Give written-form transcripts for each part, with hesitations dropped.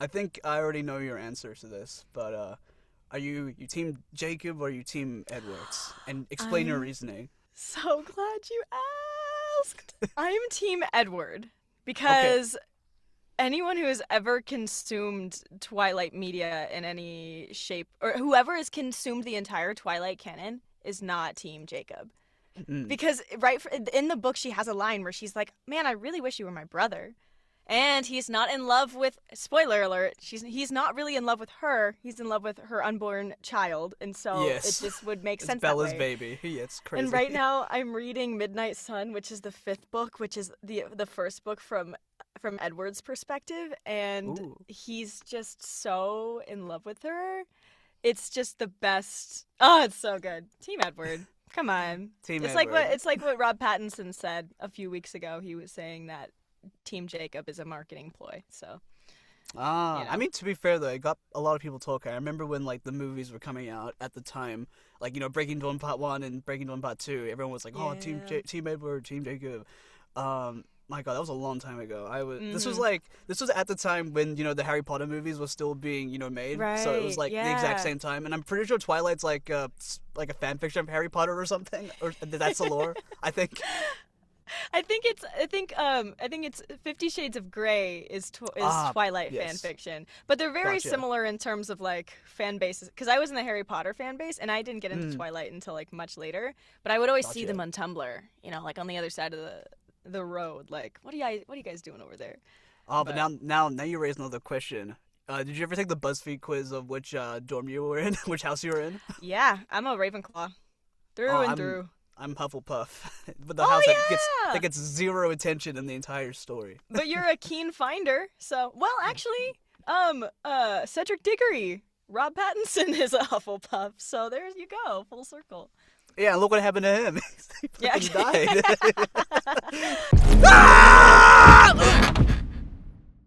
I think I already know your answer to this, but are you team Jacob or are you team Edwards? And explain your I'm reasoning. so glad you asked. I'm Team Edward Okay. because anyone who has ever consumed Twilight media in any shape, or whoever has consumed the entire Twilight canon, is not Team Jacob. Mm. Because in the book, she has a line where she's like, "Man, I really wish you were my brother." And he's not in love with, spoiler alert, he's not really in love with her. He's in love with her unborn child. And so it Yes. just would make It's sense that Bella's way. baby. Yeah, it's And crazy. right now I'm reading Midnight Sun, which is the fifth book, which is the first book from Edward's perspective, and Ooh. he's just so in love with her. It's just the best. Oh, it's so good. Team Edward. Come on. Team It's like what Edward. it's like what Rob Pattinson said a few weeks ago. He was saying that Team Jacob is a marketing ploy. So, you I know. mean, to be fair though, it got a lot of people talking. I remember when like the movies were coming out at the time, like Breaking Dawn Part One and Breaking Dawn Part Two. Everyone was like, "Oh, Yeah. Team Edward, Team Jacob." My God, that was a long time ago. Mhm. This was at the time when the Harry Potter movies were still being made, so it was Right. like the exact Yeah. same time. And I'm pretty sure Twilight's like a fan fiction of Harry Potter or something, or that's the lore. I think. I think it's 50 Shades of Grey is Ah, Twilight fan yes, fiction, but they're very gotcha. similar in terms of like fan bases. Because I was in the Harry Potter fan base, and I didn't get into Mm, Twilight until like much later. But I would always see them gotcha. on Tumblr, like on the other side of the road. Like, what are you guys doing over there? Oh, but But now you raise another question. Did you ever take the BuzzFeed quiz of which dorm you were in, which house you were in? yeah, I'm a Ravenclaw through Oh, and through. I'm Hufflepuff, but the Oh house that yeah, gets zero attention in the entire story. but you're a keen finder. So, well, actually, Cedric Diggory, Rob Pattinson is a Hufflepuff. So there you go, full circle. Yeah, look what happened to him. He Yeah. fucking died.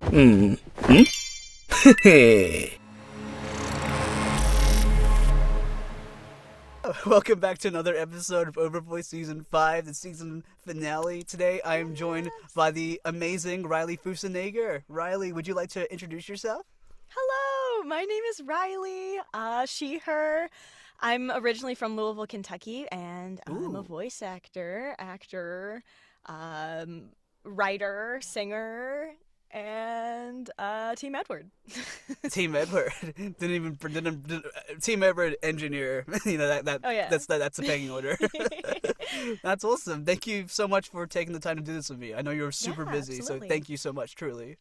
Hmm. Hmm? Welcome back to another episode of OverVoice Season 5, the season finale. Today I am joined by the amazing Riley Fussenegger. Riley, would you like to introduce yourself? Hello, my name is Riley. She, her. I'm originally from Louisville, Kentucky, and I'm a Ooh. voice actor, writer, singer, and Team Edward. Team Edward Team Edward engineer. That Oh yeah. that's the pecking order. That's awesome. Thank you so much for taking the time to do this with me. I know you're Yeah, super busy, so absolutely. thank you so much, truly.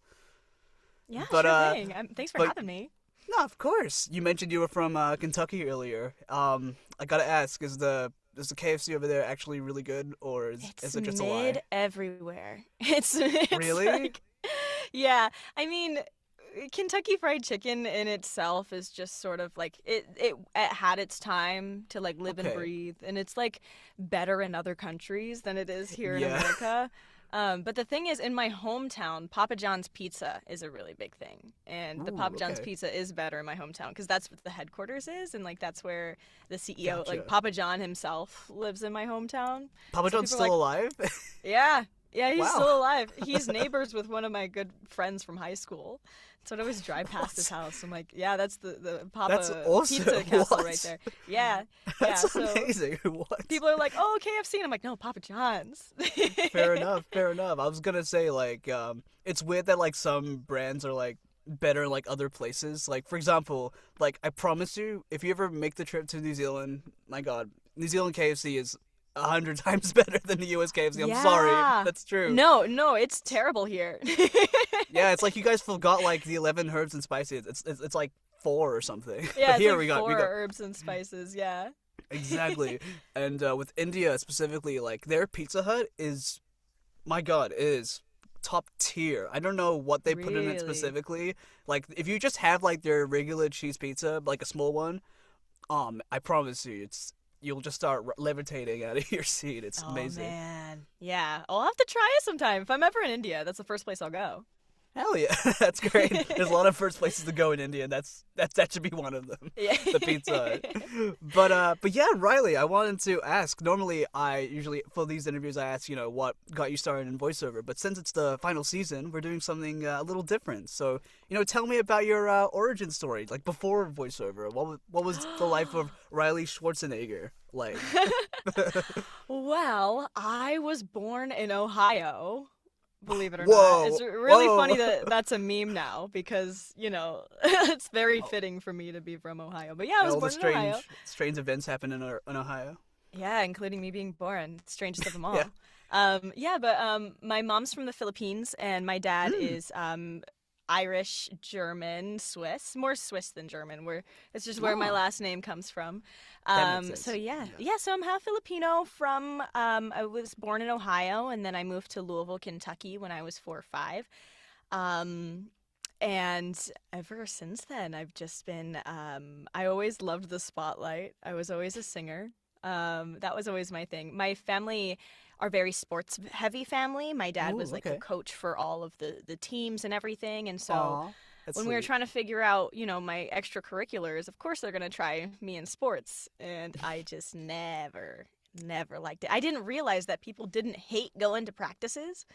Yeah, But sure thing. Thanks for but having me. no, of course. You mentioned you were from Kentucky earlier. I gotta ask, is the KFC over there actually really good, or It's is it just a mid lie? everywhere. It's Really? like, yeah. I mean, Kentucky Fried Chicken in itself is just sort of like it had its time to like live and Okay. breathe, and it's like better in other countries than it is here in Yeah. America. But the thing is, in my hometown, Papa John's Pizza is a really big thing, and the Ooh, Papa John's okay. Pizza is better in my hometown because that's what the headquarters is, and like that's where the CEO, like Gotcha. Papa John himself, lives in my hometown. Papa So John's people are still like, alive? yeah, yeah, he's Wow. still alive. He's neighbors with one of my good friends from high school. So I'd always drive past his What? house. I'm like, yeah, that's the That's Papa Pizza awesome. Castle What? right there. Yeah, yeah. That's So amazing. What? people are like, oh, KFC, and I'm like, no, Papa John's. Fair enough. Fair enough. I was gonna say it's weird that like some brands are like better in like other places. Like for example, like I promise you, if you ever make the trip to New Zealand, my God, New Zealand KFC is 100 times better than the US KFC. I'm sorry, Yeah. that's true. No, it's terrible here. Yeah, it's like you guys forgot like the 11 herbs and spices. It's like four or something. Yeah, But it's here like we got four herbs and spices. Yeah. exactly. And with India specifically, like their Pizza Hut is, my God, is top tier. I don't know what they put in it Really? specifically. Like if you just have like their regular cheese pizza, like a small one, I promise you, you'll just start levitating out of your seat. It's Oh amazing. man. Yeah. I'll have to try it sometime. If I'm ever in India, that's the first place I'll go. Hell yeah, that's great. There's a lot of first places to go in India, and that should be one of them. Yeah. The Pizza Hut. But yeah, Riley, I wanted to ask. Normally, I usually for these interviews I ask, what got you started in voiceover. But since it's the final season, we're doing something a little different. So tell me about your origin story, like before voiceover. What was the life of Riley Fussenegger like? Well, I was born in Ohio. Believe it or Whoa, not. It's really whoa. funny that that's a meme now because, it's very fitting for me to be from Ohio. But yeah, I was All born the in Ohio. strange events happen in Ohio. Yeah, including me being born. Strangest of them all. Yeah. But my mom's from the Philippines and my dad is Irish, German, Swiss. More Swiss than German. It's just where my last name comes from. That makes sense. So yeah, so I'm half Filipino from, I was born in Ohio and then I moved to Louisville, Kentucky when I was 4 or 5. And ever since then, I've just been, I always loved the spotlight. I was always a singer. That was always my thing. My family are very sports heavy family. My dad was like the coach for all of the teams and everything. And so Aw, that's when we were sweet. trying to figure out, my extracurriculars, of course they're going to try me in sports. And I just never liked it. I didn't realize that people didn't hate going to practices.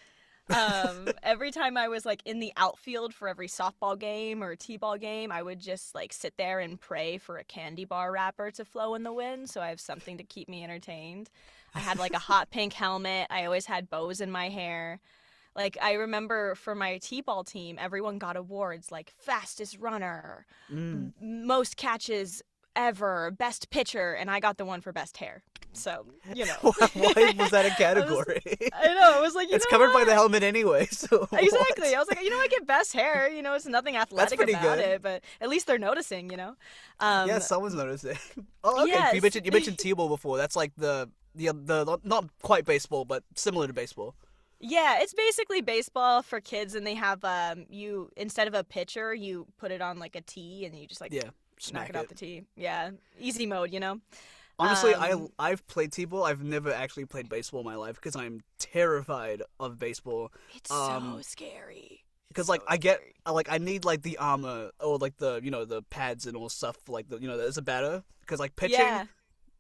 Every time I was like in the outfield for every softball game or t-ball game, I would just like sit there and pray for a candy bar wrapper to flow in the wind so I have something to keep me entertained. I had like a hot pink helmet. I always had bows in my hair. Like I remember for my t-ball team, everyone got awards like fastest runner, most catches ever, best pitcher, and I got the one for best hair. So, Why was that a category? I know, it was like, it's covered by the helmet anyway, so Exactly. what? I was like, I get best hair. It's nothing athletic pretty about good. it, but at least they're noticing. Yeah, someone's noticing. Oh, okay. Yes. You mentioned T-ball before. That's like the not quite baseball, but similar to baseball. Yeah, it's basically baseball for kids, and they have you instead of a pitcher, you put it on like a tee, and you just like knock Smack it off the tee. Yeah, easy mode. Honestly, I've played T-ball. I've never actually played baseball in my life because I'm terrified of baseball. It's so scary. Because like I need like the armor or like the the pads and all stuff like as a batter. Because like pitching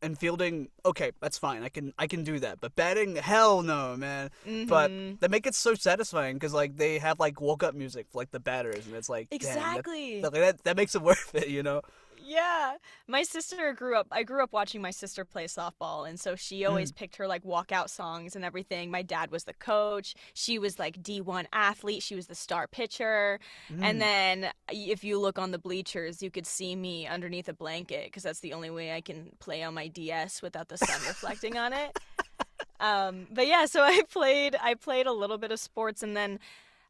and fielding, okay, that's fine. I can do that. But batting, hell no, man. Mm-hmm. But they make it so satisfying because like they have like walk up music for like the batters, and it's like Exactly. damn, that makes it worth it, Yeah. I grew up watching my sister play softball, and so she always picked her like walkout songs and everything. My dad was the coach. She was like D1 athlete. She was the star pitcher. And then if you look on the bleachers, you could see me underneath a blanket because that's the only way I can play on my DS without the sun reflecting on it. But yeah, so I played a little bit of sports, and then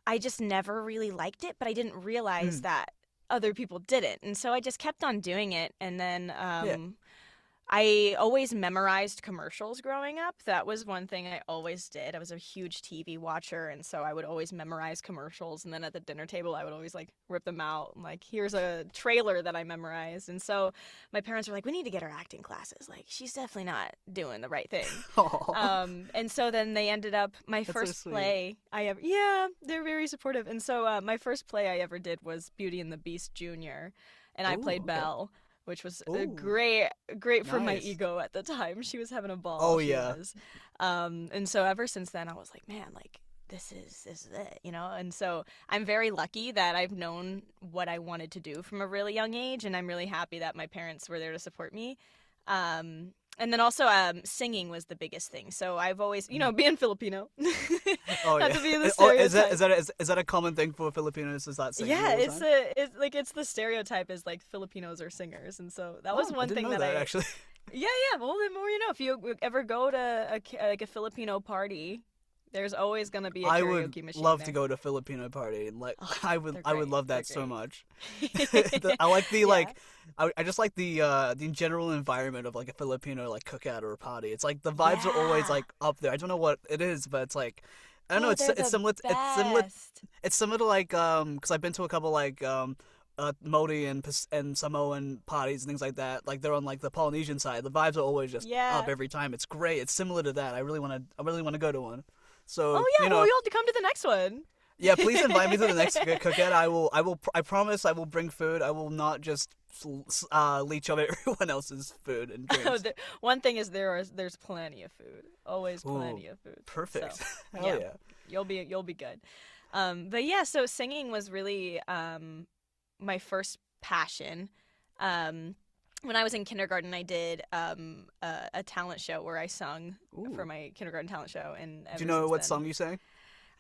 I just never really liked it, but I didn't realize that other people didn't, and so I just kept on doing it. And then I always memorized commercials growing up. That was one thing I always did. I was a huge TV watcher, and so I would always memorize commercials, and then at the dinner table I would always like rip them out and like, here's a trailer that I memerized. And so my parents were like, we need to get her acting classes, like she's definitely not doing the right thing. And so then they ended up my first play I ever they're very supportive. And so my first play I ever did was Beauty and the Beast Jr., and I played Belle, which was great for my ego at the time. She was having a ball. Oh, she yeah. was. And so ever since then, I was like, man, like this is it, And so I'm very lucky that I've known what I wanted to do from a really young age, and I'm really happy that my parents were there to support me. And then also singing was the biggest thing. So I've always, being Filipino. Oh, not yeah. to be the stereotype. Is that a common thing for Filipinos? Is that singing? Yeah, all the time? it's the stereotype is like Filipinos are singers, and so that was one I didn't thing know that I actually. Yeah. Well, the more you know. If you ever go to a Filipino party, there's always gonna be a I karaoke would machine love there. to go to Filipino party, and like I would they're love that great. so much. They're I like the Yeah. like I just like the general environment of like a Filipino like cookout or a party. It's like the vibes are always Yeah. like up there. I don't know what it is, but it's like I don't know. They're It's the similar. best. It's similar to like because I've been to a couple like Modi and Samoan parties and things like that. Like they're on like the Polynesian side. The vibes are always just up every time. It's great. It's similar to that. I really want to go to one. So Oh yeah, well you'll have to come to the next one. Yeah, please invite me to the next cookout. I promise I will bring food. I will not just leech on everyone else's food and drinks. One thing is there's plenty of food. Always plenty of food. Perfect. So, Hell yeah. You'll be good. But yeah, so singing was really my first passion. When I was in kindergarten, I did a talent show where I sung for my kindergarten talent show. And do you know what song you sang?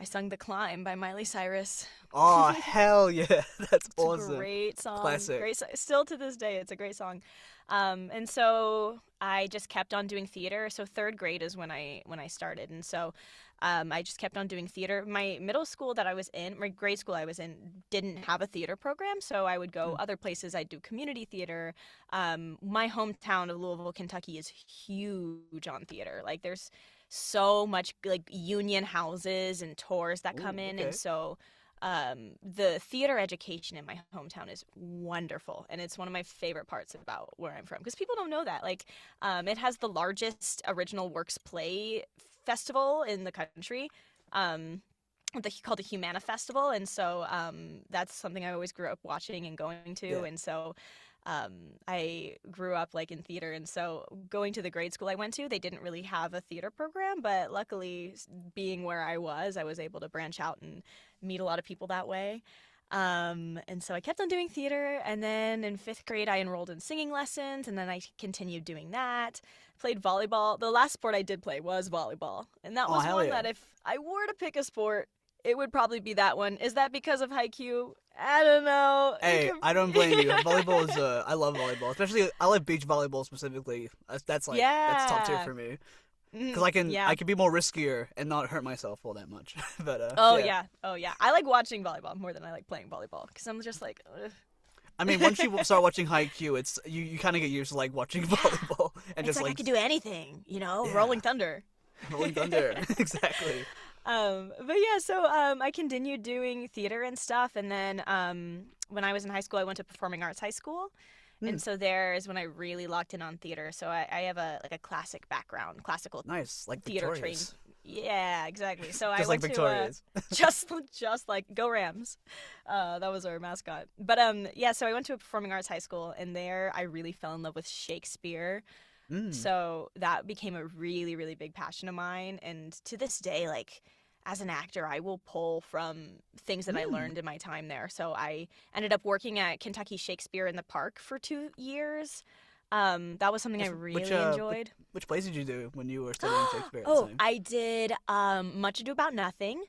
I sung "The Climb" by Miley Cyrus. Oh hell yeah, that's awesome! It's a great song. Classic. Still to this day, it's a great song. And so I just kept on doing theater. So third grade is when I started, and so I just kept on doing theater. My middle school that I was in, my grade school I was in, didn't have a theater program, so I would go other places. I'd do community theater. My hometown of Louisville, Kentucky, is huge on theater. Like there's so much like union houses and tours that come in, and so the theater education in my hometown is wonderful, and it's one of my favorite parts about where I'm from, because people don't know that. Like it has the largest original works play festival in the country, called the Humana Festival, and so that's something I always grew up watching and going to, and so I grew up like in theater, and so going to the grade school I went to, they didn't really have a theater program, but luckily being where I was able to branch out and meet a lot of people that way. And so I kept on doing theater, and then in 5th grade I enrolled in singing lessons, and then I continued doing that. Played volleyball. The last sport I did play was volleyball, and that was one that if I were to pick a sport, it would probably be that one. Is that because of Haikyuu? I don't know. Hey, I don't blame you. Volleyball is I love volleyball, especially I like beach volleyball specifically. That's top tier for me. Because I can be more riskier and not hurt myself all that much. But oh yeah. I like watching volleyball more than I like playing volleyball, because I'm just like. Ugh. I mean, once you start watching Haikyuu, it's you kind of get used to like watching volleyball and it's just like I could do anything, Rolling Thunder. Rolling Thunder, exactly. But yeah, so I continued doing theater and stuff, and then when I was in high school, I went to Performing Arts High School. And so there is when I really locked in on theater. So I have a classic background, classical nice, like theater trained. Yeah, exactly. So just I like went Victoria's. to just like Go Rams. That was our mascot. But yeah, so I went to a performing arts high school, and there I really fell in love with Shakespeare. So that became a really, really big passion of mine. And to this day, like, as an actor, I will pull from things that I learned in my time there. So I ended up working at Kentucky Shakespeare in the Park for 2 years. That was something I really enjoyed. Which plays did you do when you were studying Shakespeare? I did Much Ado About Nothing.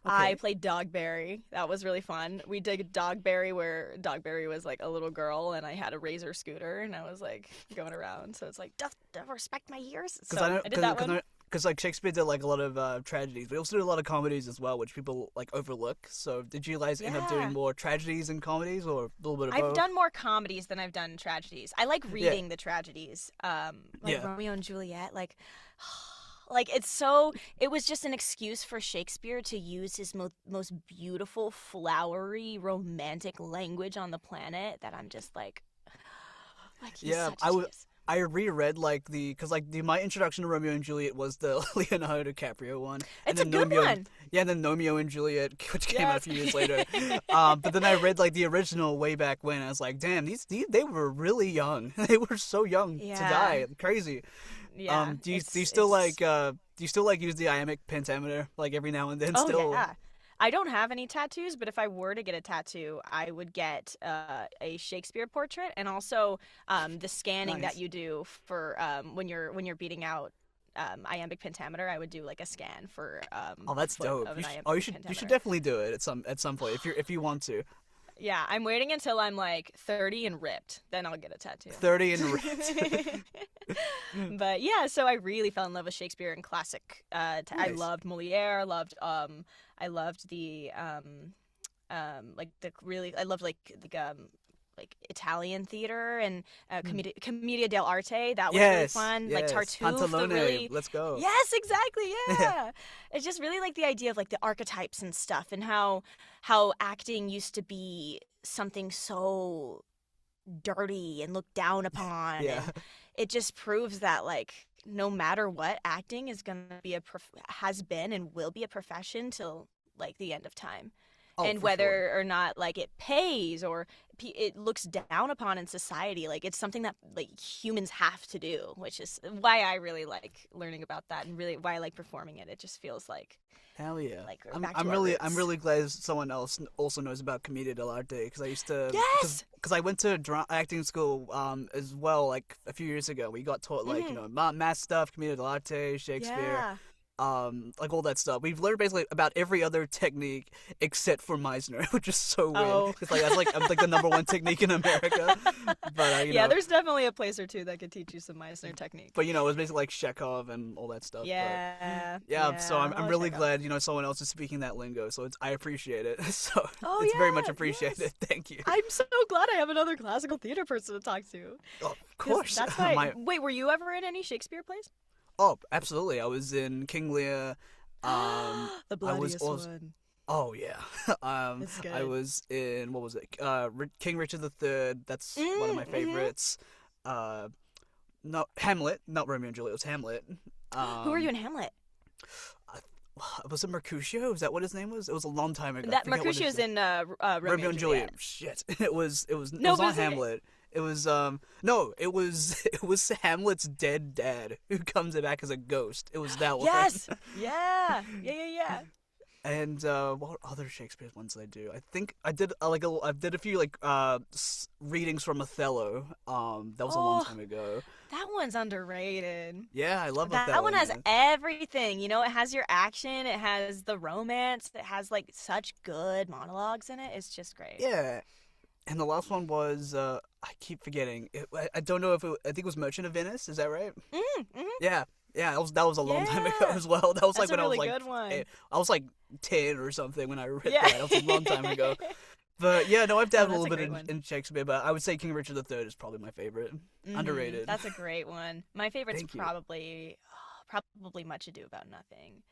Okay. I played Dogberry. That was really fun. We did Dogberry, where Dogberry was like a little girl, and I had a razor scooter, and I was like going around. So it's like, does respect my years. So I did that one. Because like Shakespeare did like a lot of tragedies. We also did a lot of comedies as well, which people like overlook. So did you guys end up doing more tragedies and comedies, or a little bit of both? I've done more comedies than I've done tragedies. I like reading the tragedies, Romeo and Juliet. Like it was just an excuse for Shakespeare to use his most beautiful, flowery, romantic language on the planet that I'm just like he's such a genius. I reread my introduction to Romeo and Juliet was the Leonardo DiCaprio one. It's a good one. Yeah, and then Romeo and Juliet, which came out a few years later. But then I read like the original way back when. I was like, damn, they were really young. They were so young to die. Crazy. Yeah. Do you still use the iambic pentameter like every now and then? Oh yeah. I don't have any tattoos, but if I were to get a tattoo, I would get a Shakespeare portrait, and also the scanning that you do for when you're beating out iambic pentameter. I would do like a scan for. That's dope. You should definitely do it at some point if you want to. Yeah, I'm waiting until I'm like 30 and ripped. Then I'll get a tattoo. 30 and ripped. But yeah, so I really fell in love with Shakespeare and classic. Nice. I loved Moliere. I loved the Italian theater and Commedia dell'arte. That was really fun. Yes. Like Tartuffe. Let's go. Yes, exactly. Yeah. It's just really like the idea of like the archetypes and stuff, and how acting used to be something so dirty and looked down upon. Yeah. And it just proves that like no matter what, acting is gonna be has been and will be a profession till like the end of time. Oh, And for whether sure. or not like it pays or it looks down upon in society, like it's something that like humans have to do, which is why I really like learning about that and really why I like performing it. It just feels Hell yeah. like we're I'm back to I'm our really I'm roots. really glad someone else also knows about Commedia dell'arte because I used to Yes. because I went to acting school as well like a few years ago. We got taught like Hmm. math stuff, Commedia dell'arte, Shakespeare, Yeah. like all that stuff. We've learned basically about every other technique except for Meisner, which is so weird. Oh. It's like I'm like the number one technique in America, but Yeah, there's definitely a place or two that could teach you some Meisner technique. but it was basically like Chekhov and all that stuff. But Yeah. yeah, so I'm Oh, really Chekhov. glad someone else is speaking that lingo. So I appreciate it. So Oh it's very much yeah. appreciated. Yes. Thank you. I'm so glad I have another classical theater person to talk to. Oh, of 'Cause course. That's why. Wait, were you ever in any Shakespeare plays? Oh, absolutely. I was in King Lear. The I was bloodiest also. one. Oh yeah. It's I good. was in what was it? King Richard III. That's one of my Mm-hmm. favorites. No, Hamlet, not Romeo and Juliet. It was Hamlet. Who were you in Hamlet? Was it Mercutio? Is that what his name was? It was a long time ago. I That forget what Mercutio's his- in Romeo and Juliet. Shit. It was No, was but not is it- Hamlet. It was no, it was it was Hamlet's dead dad who comes back as a ghost. It was that one. Yes. Yeah. And what other Shakespeare ones did I do? I think I did I did a few like readings from Othello. That was a long Oh. time ago. That one's underrated. Yeah, I love That Othello. one has man. everything. You know, it has your action, it has the romance, it has like such good monologues in it. It's just great. Yeah. And the last one was I keep forgetting. I don't know if I think it was Merchant of Venice. Is that right? Mm-hmm. Yeah. Yeah, that was a long time ago Yeah. as well. That was That's like when a really I was like good one. I was like 10 or something when I read Yeah. that. That was a long time ago. But yeah, no, I've No, dabbled a that's little a bit great one. in Shakespeare, but I would say King Richard III is probably my favorite. Mhm. Underrated. That's a great one. My favorite's Thank you. probably Much Ado About Nothing.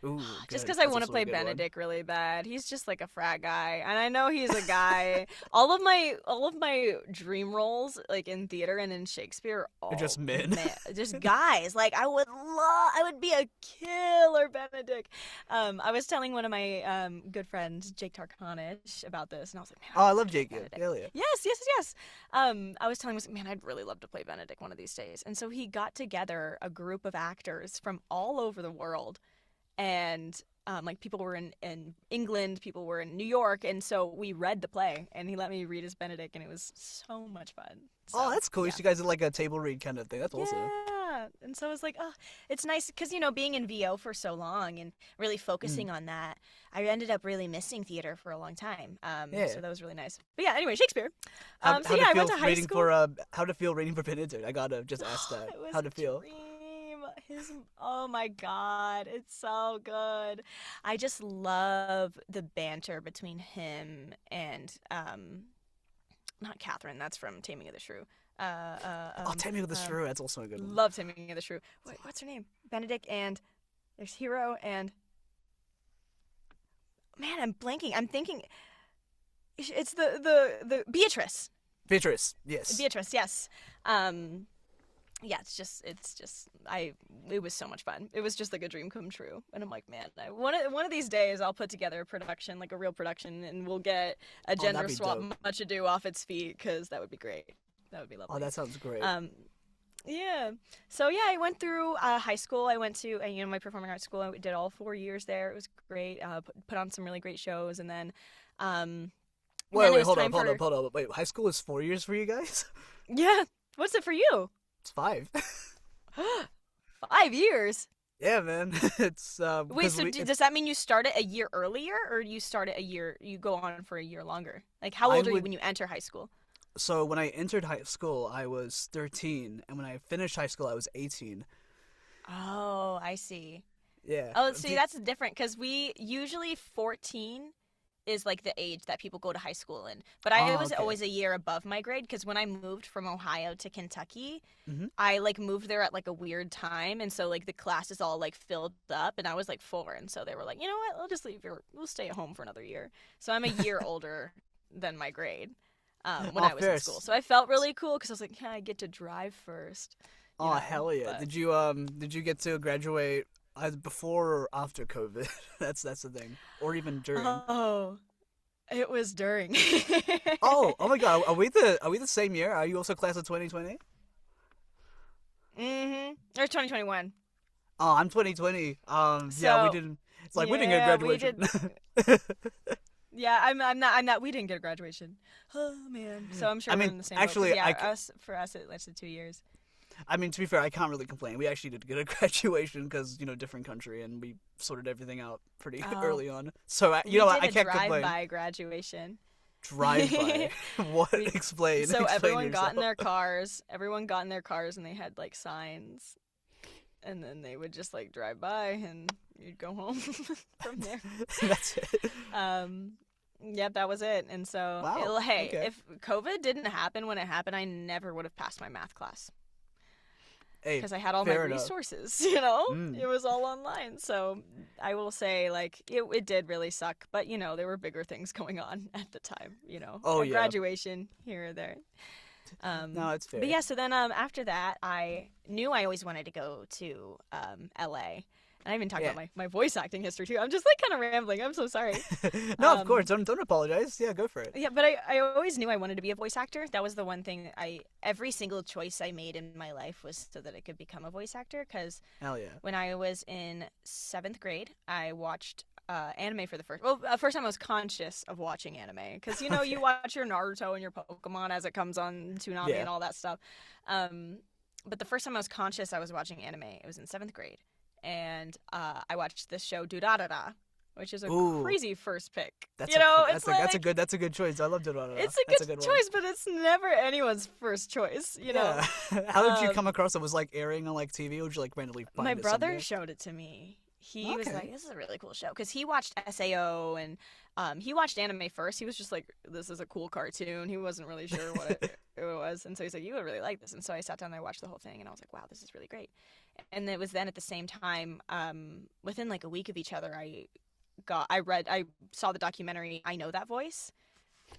Ooh, Just good. because I That's want to also a play good one. Benedict really bad. He's just like a frat guy, and I know he's a guy. all of my dream roles, like in theater and in Shakespeare, are They're just men. just guys. Like I would be a killer Benedict. I was telling one of my good friends, Jake Tarkanish, about this, and I was like, man, Oh, I I'd love to play Jake. Benedict. Hell yeah. Yes. I was telling him, man, I'd really love to play Benedict one of these days. And so he got together a group of actors from all over the world. And like people were in England, people were in New York, and so we read the play, and he let me read as Benedict, and it was so much fun. Oh, So, that's cool. yeah. You guys did like a table read kind of thing. That's awesome. Yeah, and so I was like, oh, it's nice because being in VO for so long and really focusing on that, I ended up really missing theater for a long time. Yeah. So that was really nice. But yeah, anyway, Shakespeare. How So to yeah, I feel went to high reading school. for how to feel reading for Benedict. I gotta just ask that. It was How to a feel. dream. Oh my god, it's so good. I just love the banter between him and not Catherine. That's from Taming of the Shrew. Taming of the Shrew. That's also a good one. Love Taming of the Shrew. Wait, what's her name? Benedict and there's Hero and man, I'm blanking. I'm thinking it's the Beatrice. Beatrice. Yes. Beatrice, yes. Yeah, it's just it was so much fun. It was just like a dream come true. And I'm like, man, one of these days I'll put together a production, like a real production, and we'll get a gender that'd be swap dope. Much Ado off its feet, because that would be great. That would be lovely. Oh, that sounds great. Yeah. So yeah, I went through high school. I went to my performing arts school. I did all 4 years there. It was great. Put on some really great shows, and then Wait, hold up. Wait, high school is 4 years for you guys? Yeah. What's it for you? It's 5. 5 years. Yeah, man. It's Wait, so does that mean you start it a year earlier, or you go on for a year longer? Like, how old are you when you enter high school? So when I entered high school, I was 13, and when I finished high school, I was 18. Oh, I see. Yeah. Oh, see, that's different, because we usually 14 is like the age that people go to high school in. But I was okay. always a year above my grade, because when I moved from Ohio to Kentucky, Mhm. I like moved there at like a weird time, and so like the classes all like filled up, and I was like 4, and so they were like, you know what, we'll just we'll stay at home for another year. So I'm a year older than my grade when I was in fair. school. So I felt really cool, because I was like, yeah, I get to drive first. Oh, hell yeah. but- Did you get to graduate Before or after COVID? That's the thing, or even during. Oh, it was during. Oh my God! Are we the same year? Are you also class of 2020? Or 2021. Oh, I'm 2020. Yeah, we So didn't. It's like we didn't get graduation. Yeah, I'm not. We didn't get a graduation. Oh man. So I'm sure I we're mean, in the same actually, boat. 'Cause, yeah, for us it lasted 2 years. I mean, to be fair, I can't really complain. We actually did get a graduation because different country, and we sorted everything out pretty early on. So I can't complain. Drive-by graduation. Drive-by. What? Explain. So everyone yourself. got in their cars. Everyone got in their cars, and they had like signs, and then they would just like drive by, and you'd go home from there. That's it. Yep, that was it. And so, Wow. hey, Okay. if COVID didn't happen when it happened, I never would have passed my math class Hey, because I had all my fair enough. resources. Mm. It was all online. So I will say, like, it did really suck, but there were bigger things going on at the time. Oh, A yeah. graduation here or there. No, it's fair. But yeah, so then after that, I knew I always wanted to go to LA. And I even talked about my voice acting history too. I'm just like kind of rambling. I'm so sorry. No, of course. Don't apologize. Yeah, go for it. Yeah, but I always knew I wanted to be a voice actor. That was the one thing every single choice I made in my life was so that I could become a voice actor. Because Hell yeah. when I was in 7th grade, I watched anime for the first time I was conscious of watching anime. Because, you watch your Naruto and your Pokemon as it comes on Toonami and all that stuff. But the first time I was conscious I was watching anime, it was in 7th grade. And I watched this show, Durarara, which is a crazy first pick. That's it's a good choice. I love Durarara. It's a good one. choice, but it's never anyone's first choice. Yeah. How did you come across it? Was it like airing on like TV, or did you like randomly find my it brother somewhere? showed it to me. He was like, "This is a really cool show," because he watched SAO and he watched anime first. He was just like, "This is a cool cartoon." He wasn't really sure what it was, and so he's like, "You would really like this." And so I sat down and I watched the whole thing, and I was like, "Wow, this is really great." And it was then at the same time, within like a week of each other, I saw the documentary "I Know That Voice,"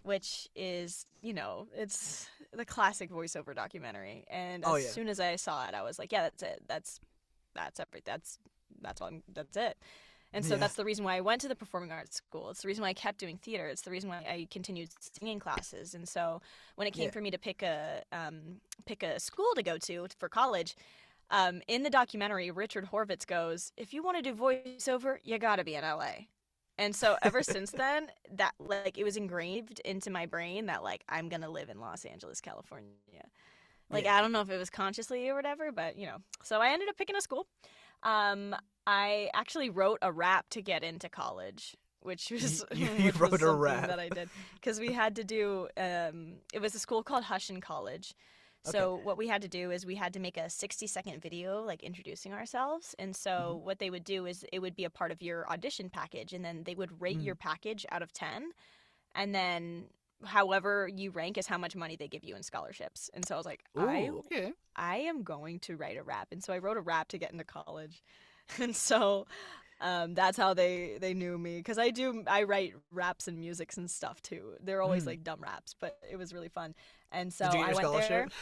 which is, it's the classic voiceover documentary. And as soon as I saw it, I was like, yeah, that's it. That's everything. That's it. And so that's the reason why I went to the performing arts school. It's the reason why I kept doing theater. It's the reason why I continued singing classes. And so when it came for me to pick a school to go to for college, in the documentary, Richard Horvitz goes, "If you want to do voiceover, you got to be in LA." And so ever since then, that like it was engraved into my brain that like I'm gonna live in Los Angeles, California. Like I don't know if it was consciously or whatever, but So I ended up picking a school. I actually wrote a rap to get into college, which was you wrote a rap that I did because we had to do. It was a school called Hushin College. So what we had to do is we had to make a 60-second video, like introducing ourselves. And so what they would do is it would be a part of your audition package, and then they would rate your package out of 10. And then however you rank is how much money they give you in scholarships. And so I was like, I am going to write a rap. And so I wrote a rap to get into college. And so that's how they knew me, because I write raps and musics and stuff too. They're always like dumb raps, but it was really fun. And so did you get your I went there. scholarship?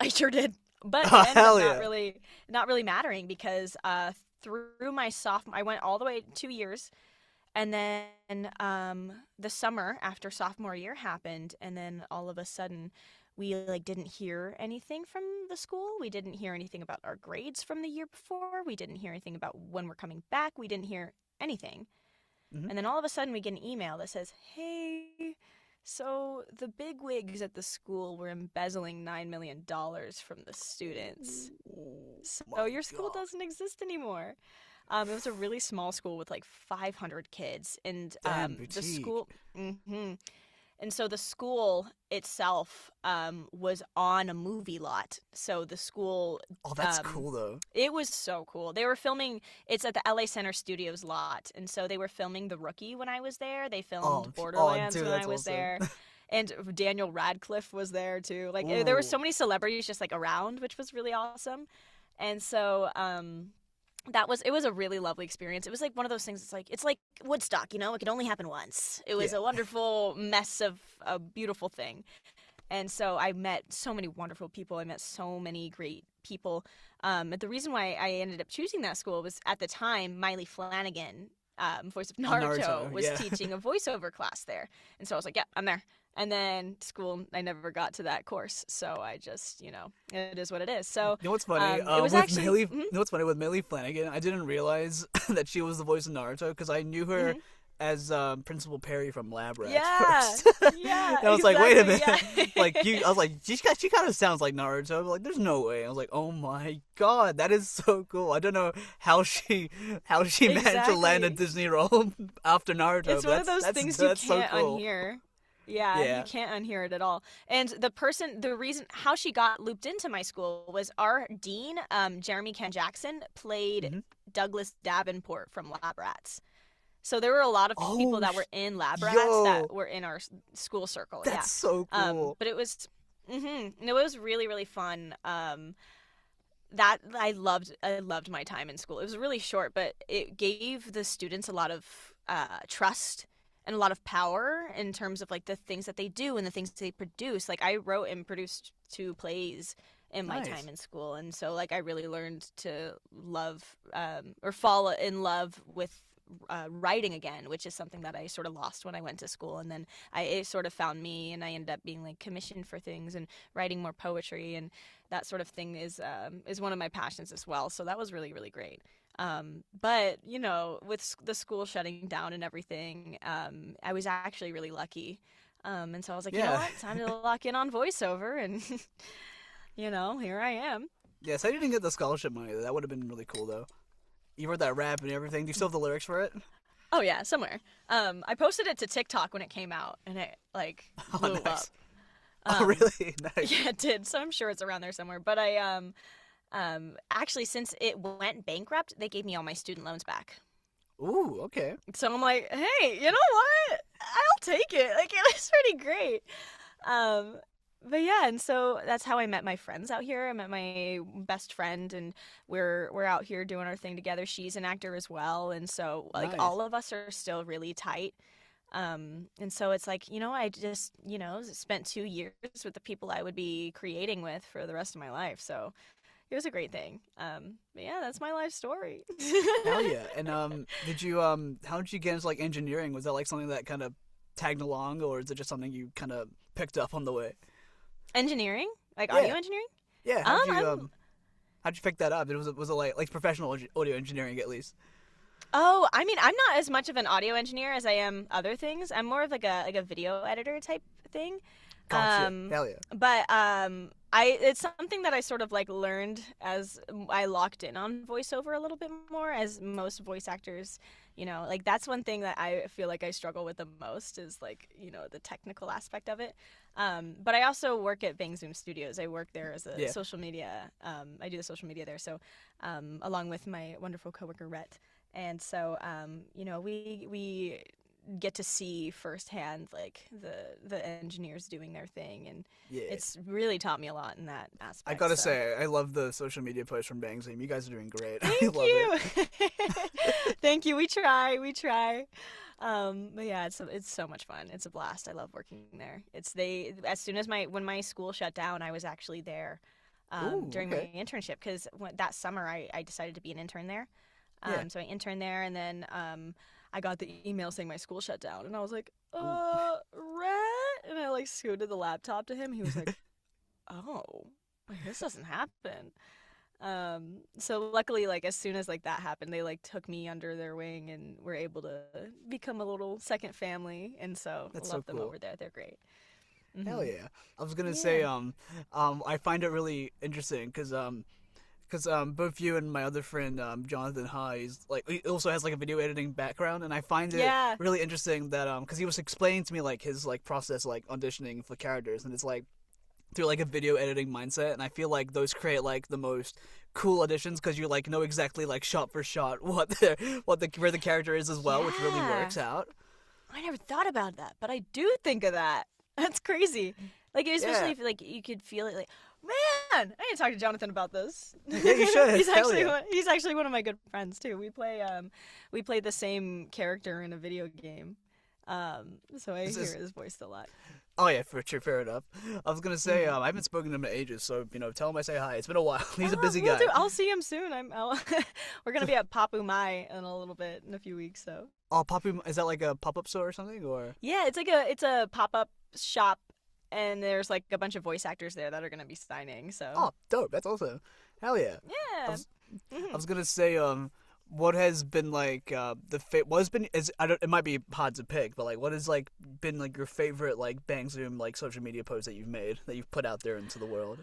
I sure did, but Oh, it ended hell up yeah. not really mattering because through my sophomore, I went all the way 2 years, and then the summer after sophomore year happened, and then all of a sudden we like didn't hear anything from the school. We didn't hear anything about our grades from the year before. We didn't hear anything about when we're coming back. We didn't hear anything. And then all of a sudden we get an email that says, "Hey, so the bigwigs at the school were embezzling $9 million from the students. So your school doesn't exist anymore." It was a really small school with like 500 kids, and the school. And so the school itself was on a movie lot. So the school. Oh, that's cool though. It was so cool. They were filming. It's at the LA Center Studios lot, and so they were filming The Rookie when I was there. They filmed Borderlands when I was there, and Daniel Radcliffe was there too. Like there were so many celebrities just like around, which was really awesome. And so it was a really lovely experience. It was like one of those things. It's like Woodstock, it could only happen once. It was a wonderful mess of a beautiful thing. And so I met so many wonderful people. I met so many great people. But the reason why I ended up choosing that school was at the time, Miley Flanagan, voice of Naruto, was teaching a voiceover class there. And so I was like, yeah, I'm there. And then school, I never got to that course. So I just, it is what it is. So You know what's funny? it was actually... You know what's funny with Millie Flanagan? I didn't realize that she was the voice of Naruto because I knew her as Principal Perry from Lab Rats first. Yeah. And I was like, wait a minute. Yeah. I was like, she kind of sounds like Naruto. But like, there's no way. I was like, oh my god, that is so cool. I don't know how she managed to land a Disney role after Naruto. It's one of those things you can't so cool. unhear. Yeah, you can't unhear it at all. And the reason how she got looped into my school was our dean, Jeremy Ken Jackson, played Douglas Davenport from Lab Rats. So there were a lot of people that were in Lab Rats that were in our school circle. That's so cool. But it was, it was really, really fun. That I loved my time in school. It was really short, but it gave the students a lot of trust and a lot of power in terms of like the things that they do and the things they produce. Like I wrote and produced 2 plays in my time in school, and so like I really learned to love or fall in love with writing again, which is something that I sort of lost when I went to school. And then it sort of found me, and I ended up being like commissioned for things and writing more poetry, and that sort of thing is one of my passions as well. So that was really, really great. But with the school shutting down and everything, I was actually really lucky. And so I was like, you know what, time to lock in on voiceover, and here I am. Yes, I didn't get the scholarship money. That would have been really cool though. You wrote that rap and everything. Do you still have the lyrics for it? Oh yeah, somewhere. I posted it to TikTok when it came out, and it like blew up. Oh really? Nice. Yeah, it did. So I'm sure it's around there somewhere. But I actually, since it went bankrupt, they gave me all my student loans back. Ooh, okay. So I'm like, hey, you know what? I'll take it. Like, it was pretty great. But yeah, and so that's how I met my friends out here. I met my best friend, and we're out here doing our thing together. She's an actor as well, and so like all of us are still really tight. And so it's like, I just, spent 2 years with the people I would be creating with for the rest of my life. So it was a great thing. But yeah, that's my life story. Hell yeah. And how did you get into like engineering? Was that like something that kind of tagged along, or is it just something you kind of picked up on the way? Engineering? Like audio engineering? Yeah. How'd you pick that up? Was it like professional audio engineering at least? Oh, I mean, I'm not as much of an audio engineer as I am other things. I'm more of like a video editor type thing. Gotcha. Hell yeah. But it's something that I sort of like learned as I locked in on voiceover a little bit more, as most voice actors, like that's one thing that I feel like I struggle with the most is like, the technical aspect of it. But I also work at Bang Zoom Studios. I work there as a social media. I do the social media there. So along with my wonderful coworker Rhett. And so, we get to see firsthand like the engineers doing their thing, and it's really taught me a lot in that aspect. I gotta say, I love the social media posts from Bang Zoom. You guys are doing great. Thank I love you. it. Thank you. We try. But yeah, it's so much fun. It's a blast. I love working there. As soon as when my school shut down, I was actually there during my internship, because that summer I decided to be an intern there. So I interned there, and then I got the email saying my school shut down, and I was like, Rhett? And I like scooted the laptop to him. He was like, oh, this doesn't happen. So luckily, like as soon as like that happened, they like took me under their wing and were able to become a little second family. And so I love them over there. They're great. Mm-hmm. Hell yeah. I was gonna say, I find it really interesting because both you and my other friend Jonathan Hayes, like he also has like a video editing background, and I find it really interesting that because he was explaining to me like his like process like auditioning for characters, and it's like through like a video editing mindset, and I feel like those create like the most cool auditions because you like know exactly like shot for shot where the character is as well, which really works out. I never thought about that, but I do think of that. That's crazy. Like especially if like you could feel it like, man, I need to talk to Jonathan about this. Yeah, you should. he's actually one of my good friends too. We play the same character in a video game, So I This hear is- his voice a lot. Oh yeah, for sure, fair enough. I was gonna say I haven't spoken to him in ages, so tell him I say hi. It's been a while. He's a busy Will guy. do. I'll see him soon. We're gonna be at Papu Mai in a little bit, in a few weeks. So Oh, is that like a pop-up store or something, or? yeah, it's a pop up shop, and there's like a bunch of voice actors there that are gonna be signing. So Oh, dope. That's awesome. Hell yeah. yeah. I was gonna say what has been like what has been is I don't it might be hard to pick, but like what has like been like your favorite like Bang Zoom like social media post that you've made that you've put out there into the world?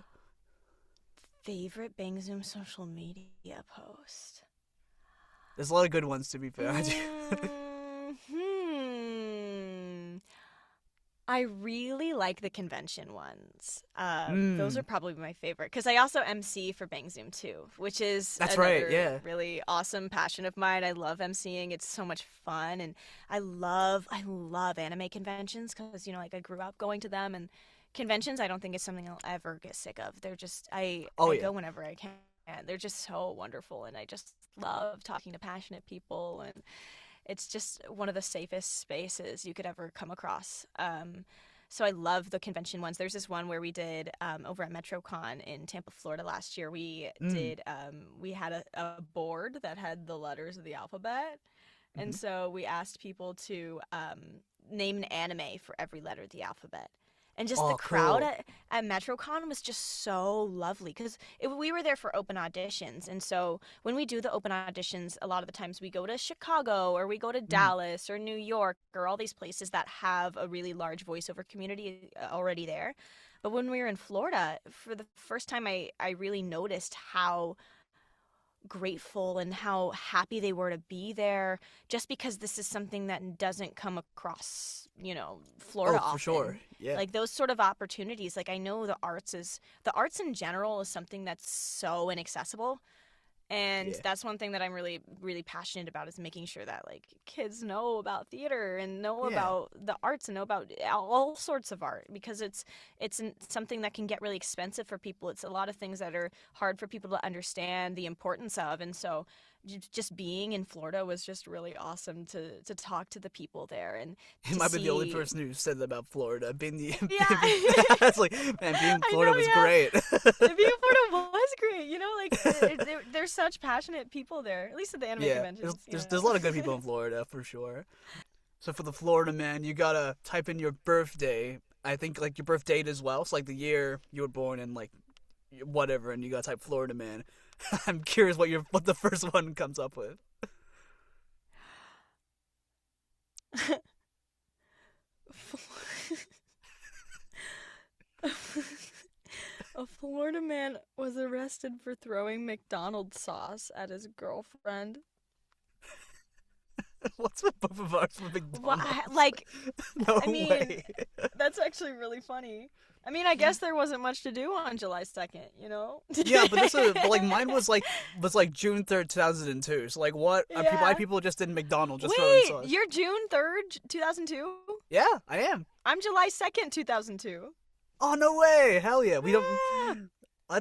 Favorite Bang Zoom social media post. There's a lot of good ones to be fair. I really like the convention ones. Those are probably my favorite because I also MC for Bang Zoom too, which is That's another right, yeah. really awesome passion of mine. I love MCing; it's so much fun, and I love anime conventions because like I grew up going to them, and conventions I don't think is something I'll ever get sick of. They're just I go whenever I can. They're just so wonderful, and I just love talking to passionate people and. It's just one of the safest spaces you could ever come across. So I love the convention ones. There's this one where we did over at MetroCon in Tampa, Florida last year. We did we had a board that had the letters of the alphabet, and so we asked people to name an anime for every letter of the alphabet. And just the crowd at MetroCon was just so lovely because we were there for open auditions. And so when we do the open auditions, a lot of the times we go to Chicago or we go to Dallas or New York or all these places that have a really large voiceover community already there. But when we were in Florida, for the first time, I really noticed how grateful and how happy they were to be there just because this is something that doesn't come across Florida often. For sure. Yeah. Like those sort of opportunities, like I know the arts in general is something that's so inaccessible, and that's one thing that I'm really really passionate about is making sure that like kids know about theater and know about the arts and know about all sorts of art because it's something that can get really expensive for people. It's a lot of things that are hard for people to understand the importance of, and so just being in Florida was just really awesome to talk to the people there and you might be the only person who said that about Florida. It's like, man, being in I Florida know, was yeah. great. Being in Florida was great, like there's such passionate people there, at least at the anime conventions. There's a lot of good people in Florida for sure. So for the Florida Man, you gotta type in your birthday. I think like your birth date as well. So like the year you were born and like whatever, and you gotta type Florida Man. I'm curious what the first one comes up with. A Florida man was arrested for throwing McDonald's sauce at his girlfriend. What's with both of ours with McDonald's? No way. mean, that's actually really funny. I mean, I guess there wasn't much to do on July 2nd, Yeah, but mine was like June 3rd, 2002. So like what? Why people just in McDonald's just throwing sauce? Wait, you're June 3rd, 2002? Yeah, I am. I'm July 2nd, 2002. Oh no way! Hell yeah! We don't.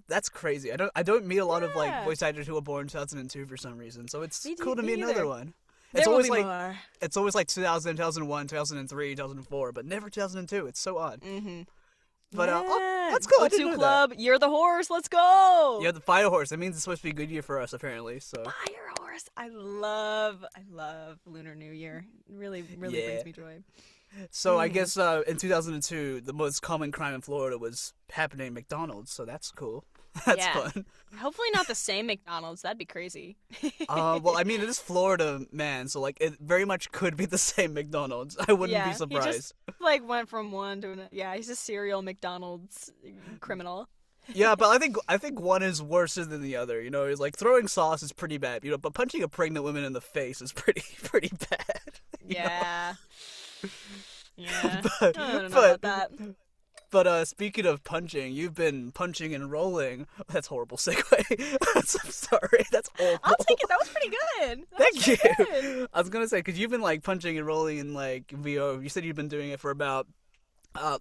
That's crazy. I don't meet a lot of like voice actors who were born in 2002 for some reason. So it's cool to meet another one. It's there always will be like more. It's always like 2000, 2001, 2003, 2004, but never 2002. It's so odd. Mm-hmm. But that's cool. I didn't know Club, that. you're the horse. Let's go. You're the fire horse. That means it's supposed to be a good year for us, apparently. So Fire horse. I love Lunar New Year. It really brings me joy. So I guess in 2002, the most common crime in Florida was happening at McDonald's. So that's cool. That's fun. Hopefully not the same McDonald's. That'd be crazy. Well, I mean, it is Florida, man. So like, it very much could be the same McDonald's. I wouldn't be surprised. He just went from one to another. Yeah, he's a serial McDonald's criminal. Yeah, but I think one is worse than the other. It's like throwing sauce is pretty bad. But punching a pregnant woman in the face is pretty bad. Yeah. Yeah. But, I don't know about that. But speaking of punching, you've been punching and rolling. That's a horrible segue. I'm sorry. That's awful. I'll take it. That was pretty good. Thank you. Good. I was gonna say because you've been like punching and rolling in like VO. You said you've been doing it for about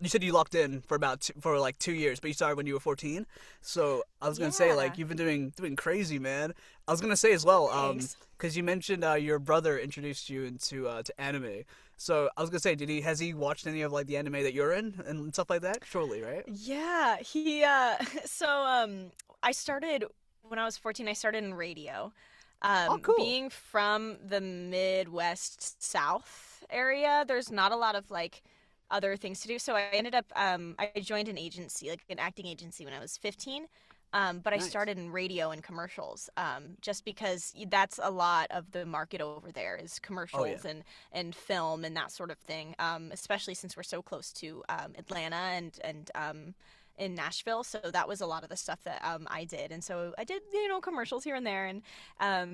You said you locked in for for like 2 years, but you started when you were 14. So I was gonna say Yeah. like you've been doing crazy, man. I was gonna say as well, Thanks. because you mentioned your brother introduced you into to anime. So I was gonna say, has he watched any of like the anime that you're in and stuff like that? Surely, right? Yeah, he so I started when I was 14, I started in radio. Oh, cool. Being from the Midwest South area, there's not a lot of like other things to do. So I ended up I joined an agency, like an acting agency when I was 15. But I Nice. started in radio and commercials, just because that's a lot of the market over there is Oh yeah. commercials and film and that sort of thing. Especially since we're so close to Atlanta and in Nashville, so that was a lot of the stuff that I did, and so I did commercials here and there, and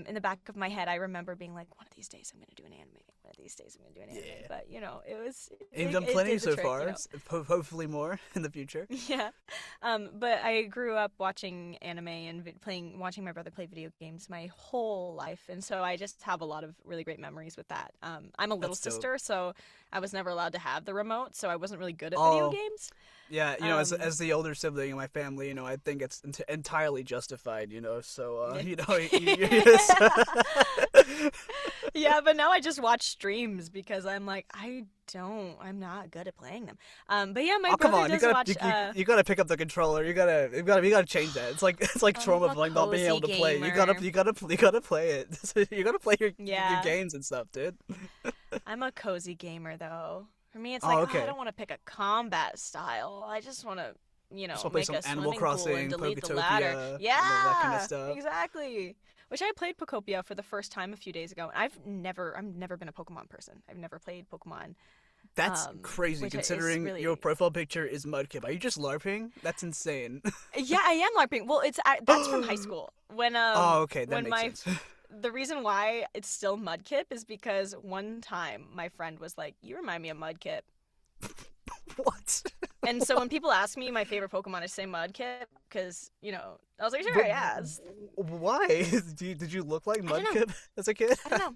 in the back of my head, I remember being like, one of these days I'm going to do an anime. One of these days I'm going to do an anime. Yeah. But And you've done it plenty did the so trick, far. Hopefully more in the future. Yeah, but I grew up watching anime and watching my brother play video games my whole life, and so I just have a lot of really great memories with that. I'm a little That's dope. sister, so I was never allowed to have the remote, so I wasn't really good at video Oh. games. Yeah, Um, as the older sibling in my family, I think it's entirely justified, So, yeah, but now I just watch streams because I'm like, I'm not good at playing them. But yeah, my oh come brother on, you does gotta watch. you gotta pick up the controller. You gotta change that. It's like I'm trauma a of like not being able to cozy play. gamer. You gotta play it. You gotta play your Yeah, games and stuff, dude. I'm a cozy gamer though. For me, it's Oh like, I okay. don't want to pick a combat style. I just want to, Just wanna play make some a Animal swimming pool Crossing, and delete the ladder. Poketopia, that kind of Yeah, stuff. exactly. Which I played Pokopia for the first time a few days ago. I've never been a Pokemon person. I've never played Pokemon. That's crazy Which is considering your really. profile picture is Mudkip. Are you just LARPing? That's insane. Yeah, I am LARPing. Well, that's from high school. Oh, okay, that When makes my sense. the reason why it's still Mudkip is because one time my friend was like, "You remind me of Mudkip." What? And so when people ask me my favorite Pokemon, I say Mudkip because, I was like, sure, But yeah. why? Did you look like I don't know. Mudkip as a kid? I don't know.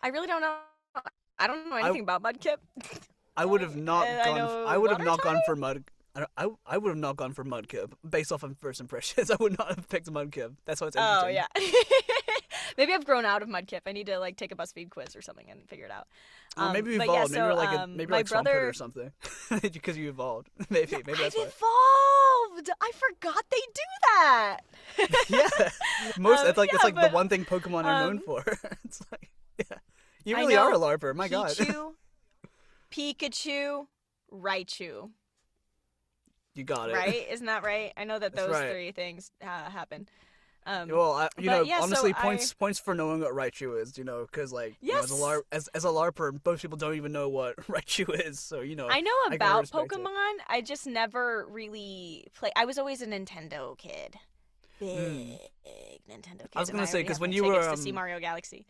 I really don't know. I don't know I anything about Mudkip. I would have not And I gone. know I would have water not gone type? for Mud. I would have not gone for Mudkip based off of first impressions. I would not have picked Mudkip. That's why it's Oh, interesting. yeah. Maybe I've grown out of Mudkip. I need to like take a BuzzFeed quiz or something and figure it out. Maybe you But yeah, evolved. Maybe so you're like maybe you're my like Swampert brother. or something. Because you evolved. Maybe I've that's why. evolved. I forgot they do that. Yeah. It's like yeah, the but one thing Pokemon are known um, for. It's like yeah. You I really are a know LARPer. My God. Pichu, Pikachu, Raichu. You got it. Right? Isn't that right? I know that That's those right. three things happen. Well, But yeah, so honestly, points for knowing what Raichu is, because like, Yes, as a LARPer, most people don't even know what Raichu is, so I know I gotta about respect it. Pokemon. I just never really play. I was always a Nintendo kid. Hmm. Big Nintendo kid. I was And gonna say already because have when my you tickets were to see Mario Galaxy.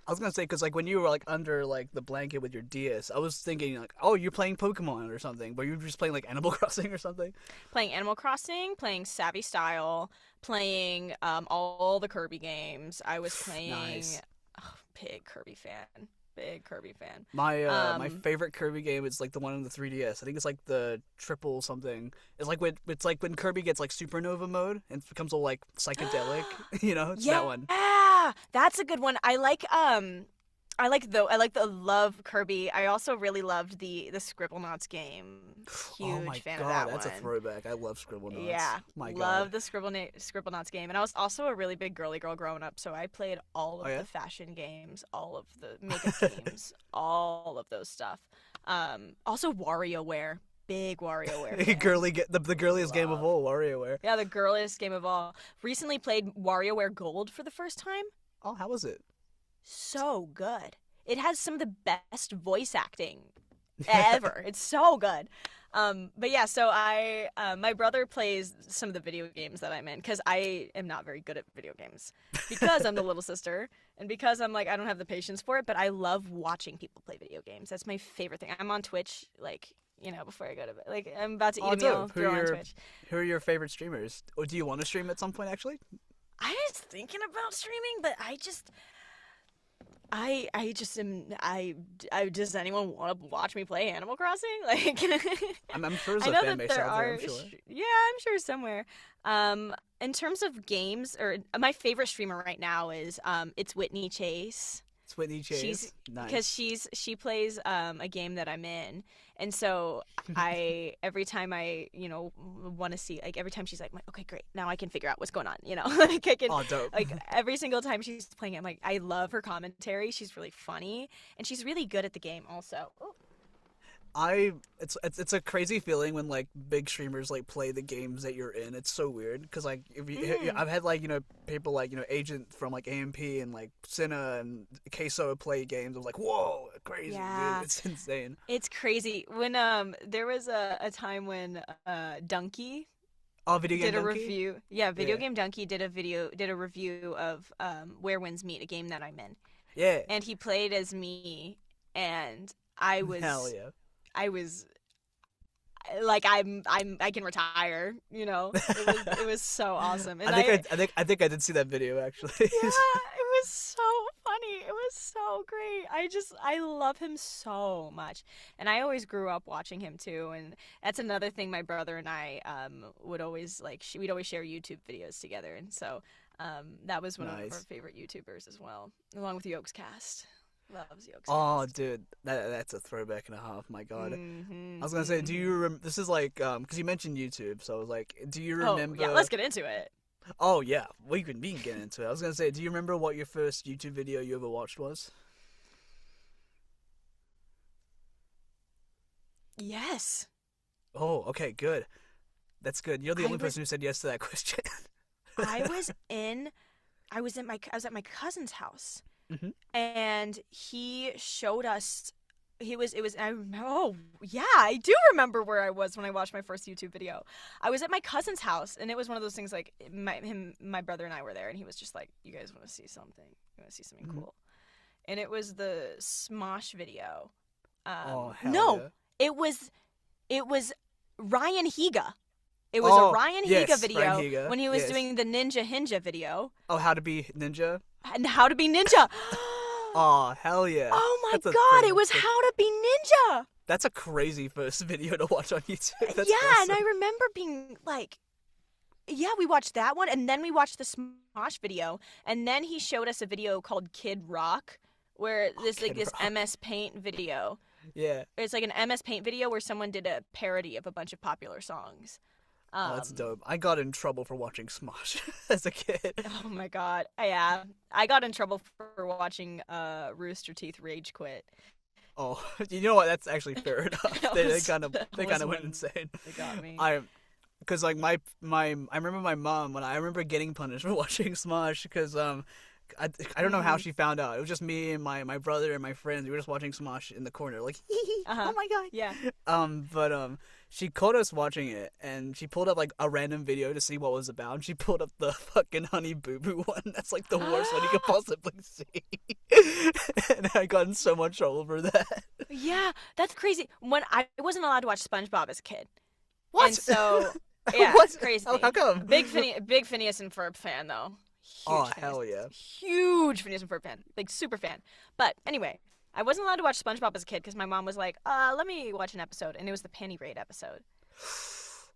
I was gonna say because like when you were like under like the blanket with your DS, I was thinking like, oh, you're playing Pokemon or something, but you're just playing like Animal Crossing or something. Playing Animal Crossing, playing Savvy Style, playing all the Kirby games. I was playing. Nice. Oh, big Kirby fan. Big Kirby fan. My Um, favorite Kirby game is like the one on the 3DS. I think it's like the triple something. It's like when Kirby gets like Supernova mode and becomes all like psychedelic. It's that one. Yeah, that's a good one. I like the Love Kirby. I also really loved the Scribblenauts game. Oh Huge my fan God, of that that's one. a throwback. I love Scribblenauts. Yeah, My love God. the Scribblenauts game. And I was also a really big girly girl growing up, so I played all Oh of yeah. the fashion games, all of the makeup games, all of those stuff. Also WarioWare. Big WarioWare fan. The girliest game of Love. all, WarioWare. Yeah, the girliest game of all. Recently played WarioWare Gold for the first time. Oh, how was it? So good. It has some of the best voice acting ever. It's so good. But yeah, so my brother plays some of the video games that I'm in because I am not very good at video games because I'm the little sister and because I'm like I don't have the patience for it. But I love watching people play video games. That's my favorite thing. I'm on Twitch before I go to bed. Like I'm about to eat Oh, a meal, dope. throw on Twitch. Who are your favorite streamers? Or do you want to stream at some point, actually? I was thinking about streaming, but I just am does anyone want to watch me play Animal Crossing? Like, I'm sure there's I a know fan that base there out there. are. I'm sure. Yeah, I'm sure somewhere. In terms of games, or my favorite streamer right now is it's Whitney Chase. It's Whitney Chase. Because Nice. she plays a game that I'm in, and so I every time I want to see, like, every time she's like, okay, great, now I can figure out what's going on, like I can, Oh, dope. like, every single time she's playing it, I'm like, I love her commentary. She's really funny, and she's really good at the game also. Ooh. It's a crazy feeling when like big streamers like play the games that you're in. It's so weird because like I've had like people like Agent from like AMP and like Cinna and Queso play games. I was like, whoa, crazy, Yeah. dude. It's insane. It's crazy. When there was a time when Donkey Oh, video game did a donkey. review. Yeah, Video Yeah. Game Donkey did a review of Where Winds Meet, a game that I'm in. Yeah. And he played as me, and I Hell yeah. was like, I can retire, It was so awesome. And I think I did see that video actually. yeah, it was so funny. It was so great. I love him so much. And I always grew up watching him too, and that's another thing my brother and I would always we'd always share YouTube videos together, and so that was one of our Nice. favorite YouTubers as well, along with Yolks Cast. Loves Yolks Oh, Cast. dude, that's a throwback and a half. My God. Mhm, I was gonna say, do mhm. you this is like because you mentioned YouTube, so I was like, do you Oh, remember? yeah, let's get into it. Oh yeah, we can get into it. I was gonna say, do you remember what your first YouTube video you ever watched was? Yes. Oh, okay, good. That's good. You're the I only was person who said yes to that question. I was at my cousin's house, hmm and he showed us. Oh yeah, I do remember where I was when I watched my first YouTube video. I was at my cousin's house, and it was one of those things like my brother and I were there, and he was just like, "You guys want to see something? You want to see something Mhm. cool?" And it was the Smosh video. Oh hell No, yeah. it was Ryan Higa. It was Oh, a Ryan yes, Higa video Ryan Higa, when he was yes. doing the Ninja Hinja video. Oh, how to be ninja. And How to Be Ninja. Oh hell yeah. Oh my That's a god, pretty- it was How to Be Ninja. That's a crazy first video to watch on YouTube. That's Yeah, awesome. and I remember being like, yeah, we watched that one, and then we watched the Smosh video, and then he showed us a video called Kid Rock, where Kid this Rock. MS Paint video. Yeah. It's like an MS Paint video where someone did a parody of a bunch of popular songs. Oh, that's dope. I got in trouble for watching Smosh as a kid. Oh my god. Yeah. I got in trouble for watching Rooster Teeth Rage Quit. Oh, you know what? That's actually fair enough. That They was- kind of that went was when insane. They got me. Because like my I remember my mom when I remember getting punished for watching Smosh because I don't know how she found out. It was just me and my brother and my friends. We were just watching Smosh in the corner, like Uh-huh. oh my god. Yeah. But she caught us watching it, and she pulled up like a random video to see what it was about. And she pulled up the fucking Honey Boo Boo one. That's like the worst one you could possibly see. And I got in so much trouble for that. Yeah, that's crazy. When I wasn't allowed to watch SpongeBob as a kid. What? And so yeah, What? it's crazy. How come? Big Phineas and Ferb fan though. Huge Oh, Phineas- hell yeah. Huge Phineas and Ferb fan. Like super fan. But anyway, I wasn't allowed to watch SpongeBob as a kid because my mom was like, let me watch an episode, and it was the Penny Raid episode.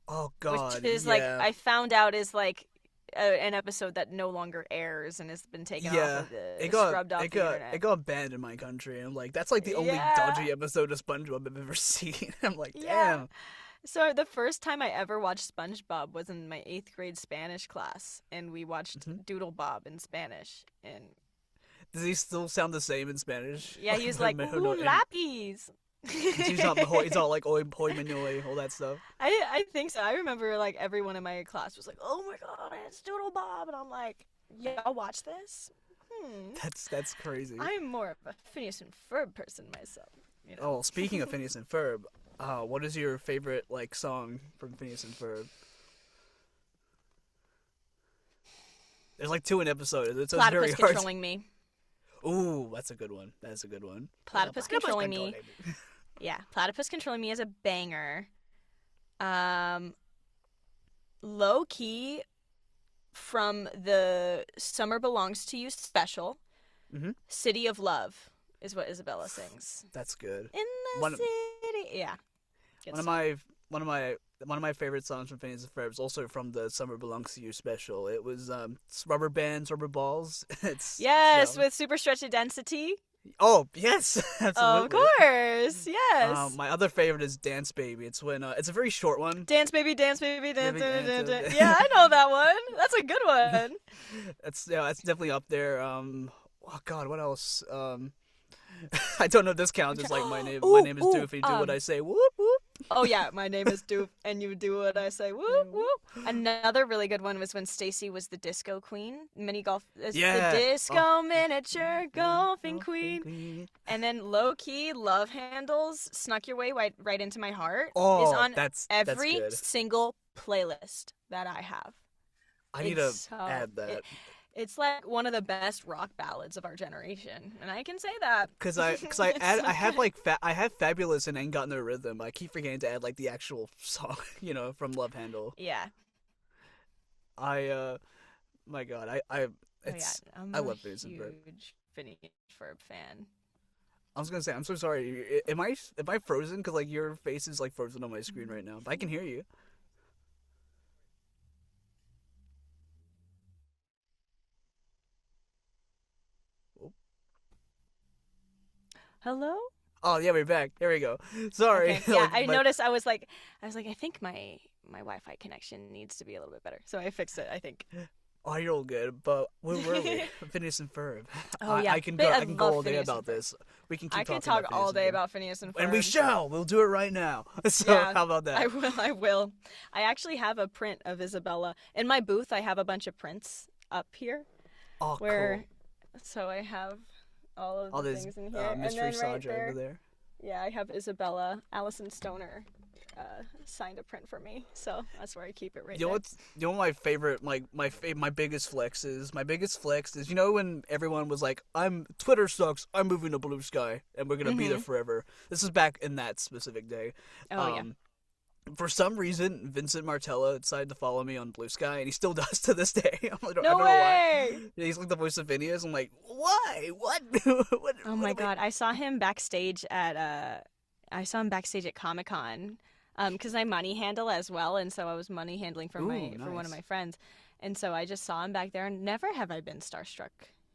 Oh god. Which is yeah. like I found out is like an episode that no longer airs and has been taken off of the scrubbed off the internet. it got banned in my country, and I'm like, that's like the only Yeah. dodgy episode of SpongeBob I've ever seen. I'm like, Yeah. damn. So the first time I ever watched SpongeBob was in my 8th grade Spanish class, and we watched Mhm. Doodle Bob in Spanish. And Does he still sound the same in Spanish? yeah, he was like, no, "Ooh, no, lápiz." he's not he's not like oi poi manoi, all that stuff. I think so. I remember like everyone in my class was like, "Oh my god, it's Doodle Bob," and I'm like, "Y'all watch this?" That's crazy. I'm more of a Phineas and Ferb person myself. You know? Oh, speaking of Phineas and Ferb, what is your favorite like song from Phineas and Ferb? There's like 2 an episode, so it's very Platypus hard. controlling me. Ooh, that's a good one. That's a good one. Platypus controlling me. Yeah, Platypus controlling me is a banger. Low key from the Summer Belongs to You special. City of Love is what Isabella sings. That's good. In the city. Yeah. Good One of song. my favorite songs from Phineas and Ferb is also from the Summer Belongs to You special. It was Rubber Bands, Rubber Balls. It's Yes, with Super Stretched Density. Oh yes, absolutely. Of course, yes. My other favorite is Dance Baby. It's when it's a very short one. Dance baby, dance baby, dance, Baby, dance, dance, dance, dance. Yeah, I know that one. That's a good one. It's definitely up there. Oh God, what else? I don't know if this counts as like my name. My name is Doofy. Do what I say. Whoop whoop. Oh yeah, my name is Doof, and you do what I say. Whoop whoop. Another really good one was when Stacy was the disco queen, mini golf. Yeah. The disco miniature golfing queen. And then low key love handles snuck your way right into my heart. Oh, is on that's every good. single playlist that I have. I need to add that. It's like one of the best rock ballads of our generation, and I can say that Cause I have Fabulous and Ain't Got No Rhythm. I keep forgetting to add like the actual song, from Love Handle. Yeah. My God, I love Phineas and Ferb. Huge Phineas Ferb fan. I was gonna say, I'm so sorry. Am I frozen? Cause like your face is like frozen on my screen right now. But I can hear you. Hello? Oh yeah, we're back. There we go. Sorry. Okay. Yeah, I noticed. I was like, I think my Wi-Fi connection needs to be a little bit better, so I fixed it. I think. Oh, you're all good. But where were we? Phineas and Ferb. Oh yeah, I can go all day about this. We can keep talking. I can talk about all day Ferb. about Phineas and Ferb. And we shall. We'll do it right now. So Yeah, how about that? I will. I actually have a print of Isabella in my booth. I have a bunch of prints up here. Oh, where, cool. So I have all of the these things in here, mystery and then right Saja over there. Yeah, I have Isabella. Allison Stoner signed a print for me, so that's where I keep it right there. You know what my favorite, my biggest flex is? My biggest flex is, when everyone was like, Twitter sucks, I'm moving to Blue Sky, and we're going to be there forever. This is back in that specific day. Oh, yeah. For some reason, Vincent Martella decided to follow me on Blue Sky, and he still does to this day. I don't know why. He's like the voice of Phineas. I'm like, why? What? Oh my God! I saw him backstage at Comic-Con, because I money handle as well, and so I was money handling for for one of my friends, and so I just saw him back there, and never have I been starstruck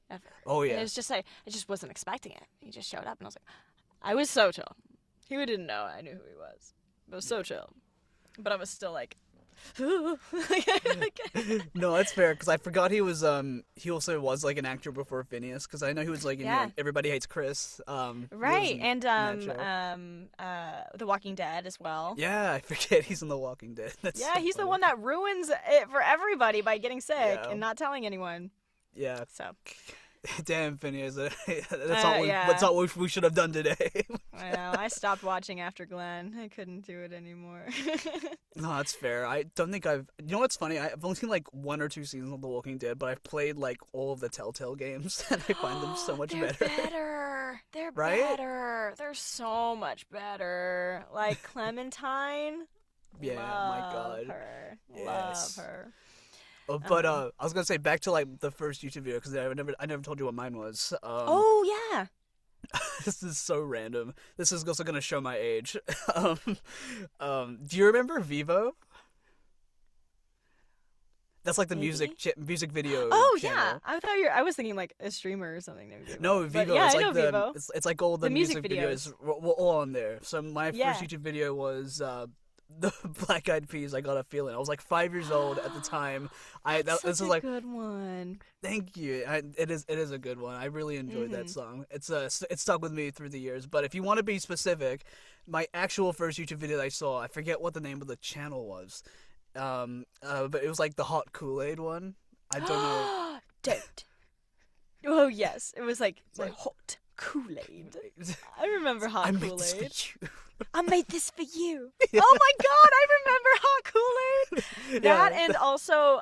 ever. Oh yeah. And it's just I just wasn't expecting it. He just showed up, and I was like, I was so chill. He didn't know I knew who he was. It was so chill. But I was still like, no, that's fair, because I forgot he was he also was like an actor before Phineas, because I know he was like in Everybody Hates Chris. Right, and The Walking Dead as well. Yeah, I forget he's in The Walking Dead. He's the one that ruins it for everybody by know and not telling anyone. Yeah. So. Damn, Phineas. That's all we should have done today. I know. I stopped watching after Glenn. I couldn't do it anymore. No, that's fair. I don't think I've... You know what's funny? I've only seen like 1 or 2 seasons of The Walking Dead, but I've played like all of the Telltale games, and I find them so much better. They're right? better. They're so much better. Like Clementine. Yeah, my God. Her. Yes. Love her. But I was gonna say, back to like the first YouTube video, because I never told you what mine was. Oh yeah. This is so random. This is also gonna show my age. Do you remember Vivo? That's like the music video. Oh channel. yeah, I was thinking like a streamer or something. No, Vivo. But, yeah, it's I like know Vivo. It's like all the music videos were all on there. So my first YouTube video was the Black Eyed Peas. I Got a Feeling. I was like 5 years old at the time. This is like a good one. Thank you. It is a good one. I really enjoyed that song. It's stuck with me through the years. But if you want to be specific, my actual first YouTube video that I saw, I forget what the name of the channel was. But it was like the hot Kool-Aid one. I don't know. Don't. Oh yes, it was like hot Kool-Aid. I remember hot Kool-Aid. I made this for you. Oh my God, I remember hot Kool-Aid. That and also,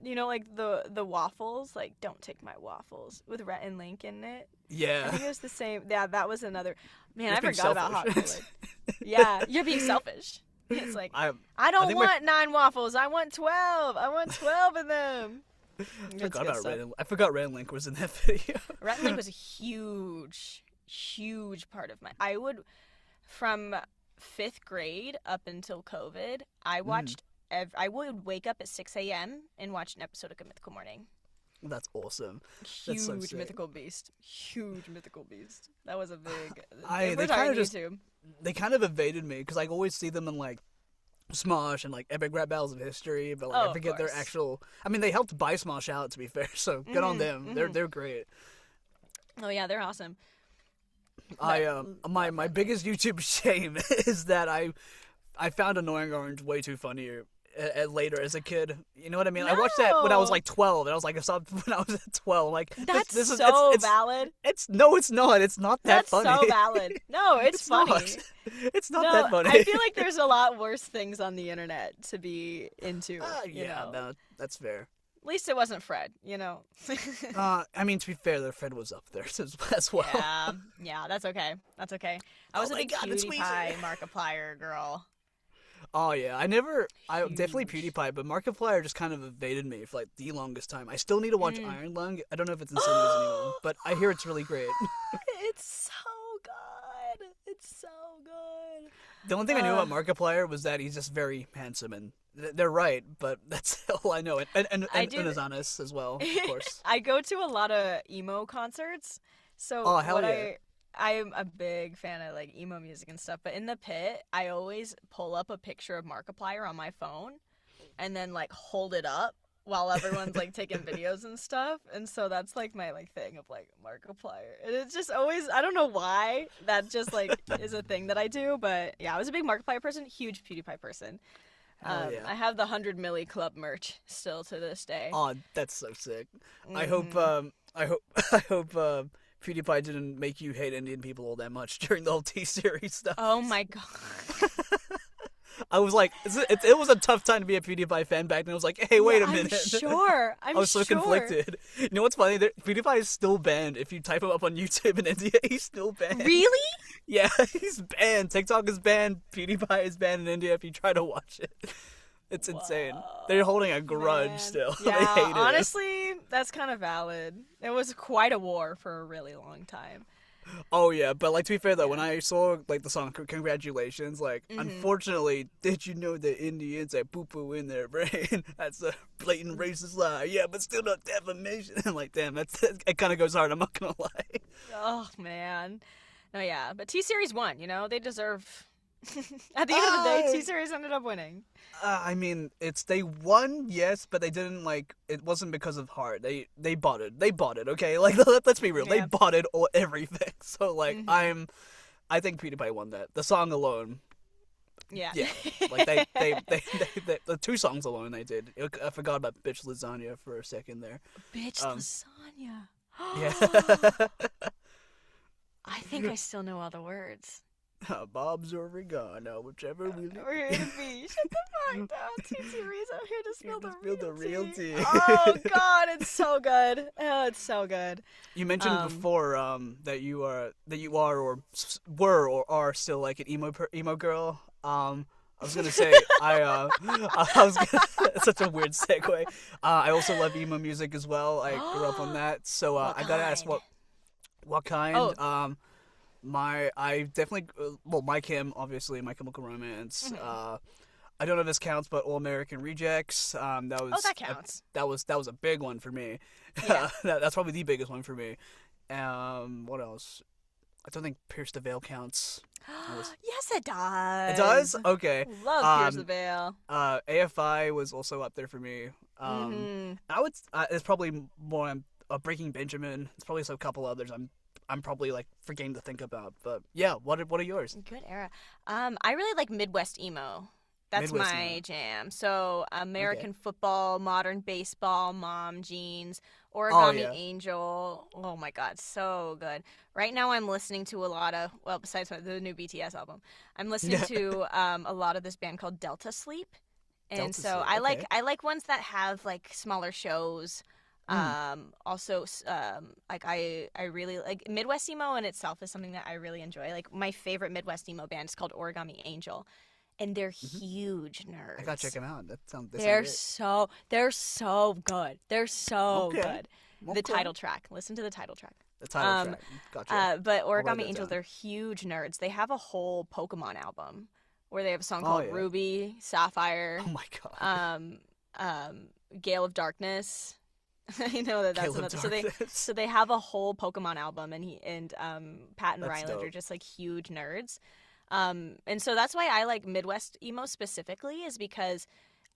like the waffles, like don't take my waffles with Rhett and Link in it. Yeah. I think it was the same. Yeah, that was another. Man, I forgot about hot Kool-Aid. Yeah, you're being selfish. It's like I don't want 9 waffles. I want 12. I want 12 of them. I forgot Red Link was in that video. Red Link was a huge part of I would, from 5th grade up until COVID, I watched, I would wake up at 6 a.m. and watch an episode of Good Mythical Morning. That's awesome. Huge That's so mythical beast. Huge mythical beast. That was a big. They kind of evaded me because I always see them in like Smosh and like Epic Rap Battles of History, but like I forget their actual. I mean, they helped buy Smosh out, to be fair. So good on them. They're great. Oh yeah, they're awesome. My biggest YouTube shame is that I found Annoying Orange way too funny later as a kid. You know what I mean? No. I watched that when I was like 12, and I was like, I saw it when I was at 12. Like that's this is valid. It's not. It's not that that's funny. That's so valid. No, it's funny. It's not that funny. I feel like there's a lot worse things on the internet to be into. No, that's fair. At least it wasn't Fred, you know. I mean, to be fair, the Fred was up there as well. Yeah, that's okay. That's okay. I was a big PewDiePie Markiplier girl. Oh yeah, I definitely PewDiePie, but Markiplier just kind of evaded me for like the longest time. I still need to watch Iron Lung. I don't know if it's in cinemas anymore, but I hear it's really great. It's so good. It's so good. The only thing I knew about Markiplier was that he's just very handsome, and they're right, but that's all I know. And Azanis as well, of course. I go to a lot of emo concerts, so hell yeah. I'm a big fan of like emo music and stuff, but in the pit, I always pull up a picture of Markiplier on my phone and then like hold it up while everyone's like taking videos and stuff. And so that's like my like thing of like Markiplier. And it's just always, I don't know why that just like is a thing that I do, but yeah, I was a big Markiplier person, huge PewDiePie person. Yeah. I have the 100 Milli Club merch still to this day. Oh, that's so sick. I hope PewDiePie didn't make you hate Indian people all that much during the whole T-Series stuff. Oh my god. I was like, it was a tough time to be a PewDiePie fan back then. I was like, hey, wait a minute. I was so conflicted. You know what's funny? PewDiePie is still banned. If you type him up on YouTube in India, he's still banned. Really? Yeah, he's banned. TikTok is banned. PewDiePie is banned in India if you try to watch it. It's insane. They're holding a grudge still. Yeah, they hate it. Honestly, that's kind of valid. It was quite a war for a really long time. Oh yeah, but like to be fair though, when I saw like the song "Congratulations," like unfortunately, did you know that Indians have poo poo in their brain? That's a blatant racist lie. Yeah, but still not defamation. I'm like, damn, it kind of goes hard. I'm not gonna lie. Oh man, no, yeah, but T-Series won. You know, they deserve. At the end of the day, T-Series ended up winning. I mean, they won, yes, but they didn't like. It wasn't because of heart. They bought it. They bought it. Okay, like let's be real. Yeah. They bought it or everything. So like, I think PewDiePie won that. The song alone. Yeah. Yeah. Like they the 2 songs alone they did. I forgot about Bitch Lasagna for a second there. Bitch Lasagna. Yeah. I think I still know all the words. Bob's or Regano, whichever we We're here to be. Shut the fuck down, T-Series. I'm here to spill the real tea. Oh god, it's so good. Oh, it's so good. You mentioned before that you are or were or are still like an emo girl. I was gonna say it's such a weird segue. I also love emo music as well. I grew up on that, so I gotta ask what kind. Oh. I definitely My Kim, obviously, My Chemical Romance. I don't know if this counts, but All American Rejects. That counts. That was a big one for me. Yeah. That's probably the biggest one for me. What else? I don't think Pierce the Veil counts. Yes, it does. It does? Okay. Love Pierce the Veil. AFI was also up there for me. I would. It's probably more Breaking Benjamin. It's probably a couple others. I'm probably like forgetting to think about, but yeah. What are yours? Good era. I really like Midwest emo. That's Midwest my emo. jam. So American football, modern baseball, mom jeans, Origami Angel. Oh my god, so good. Right now I'm listening to a lot of besides the new BTS album, I'm listening to a lot of this band called Delta Sleep, and I like ones that have like smaller shows. Also, like I really like Midwest emo in itself is something that I really enjoy. Like my favorite Midwest emo band is called Origami Angel, and they're huge nerds. I gotta check them out. That sounds. They're so good. They're so Okay. good. The Okay. title track. Listen to the title track. The title track. Gotcha. But write Origami that Angels, down. they're huge nerds. They have a whole Pokemon album where they have a song Oh, called yeah. Ruby, Sapphire, Oh my god. Gale of Darkness. I know that's Gale of another. Darkness. So they have a whole Pokemon album, and Pat and That's Ryland are dope. just like huge nerds. And so that's why I like Midwest emo specifically, is because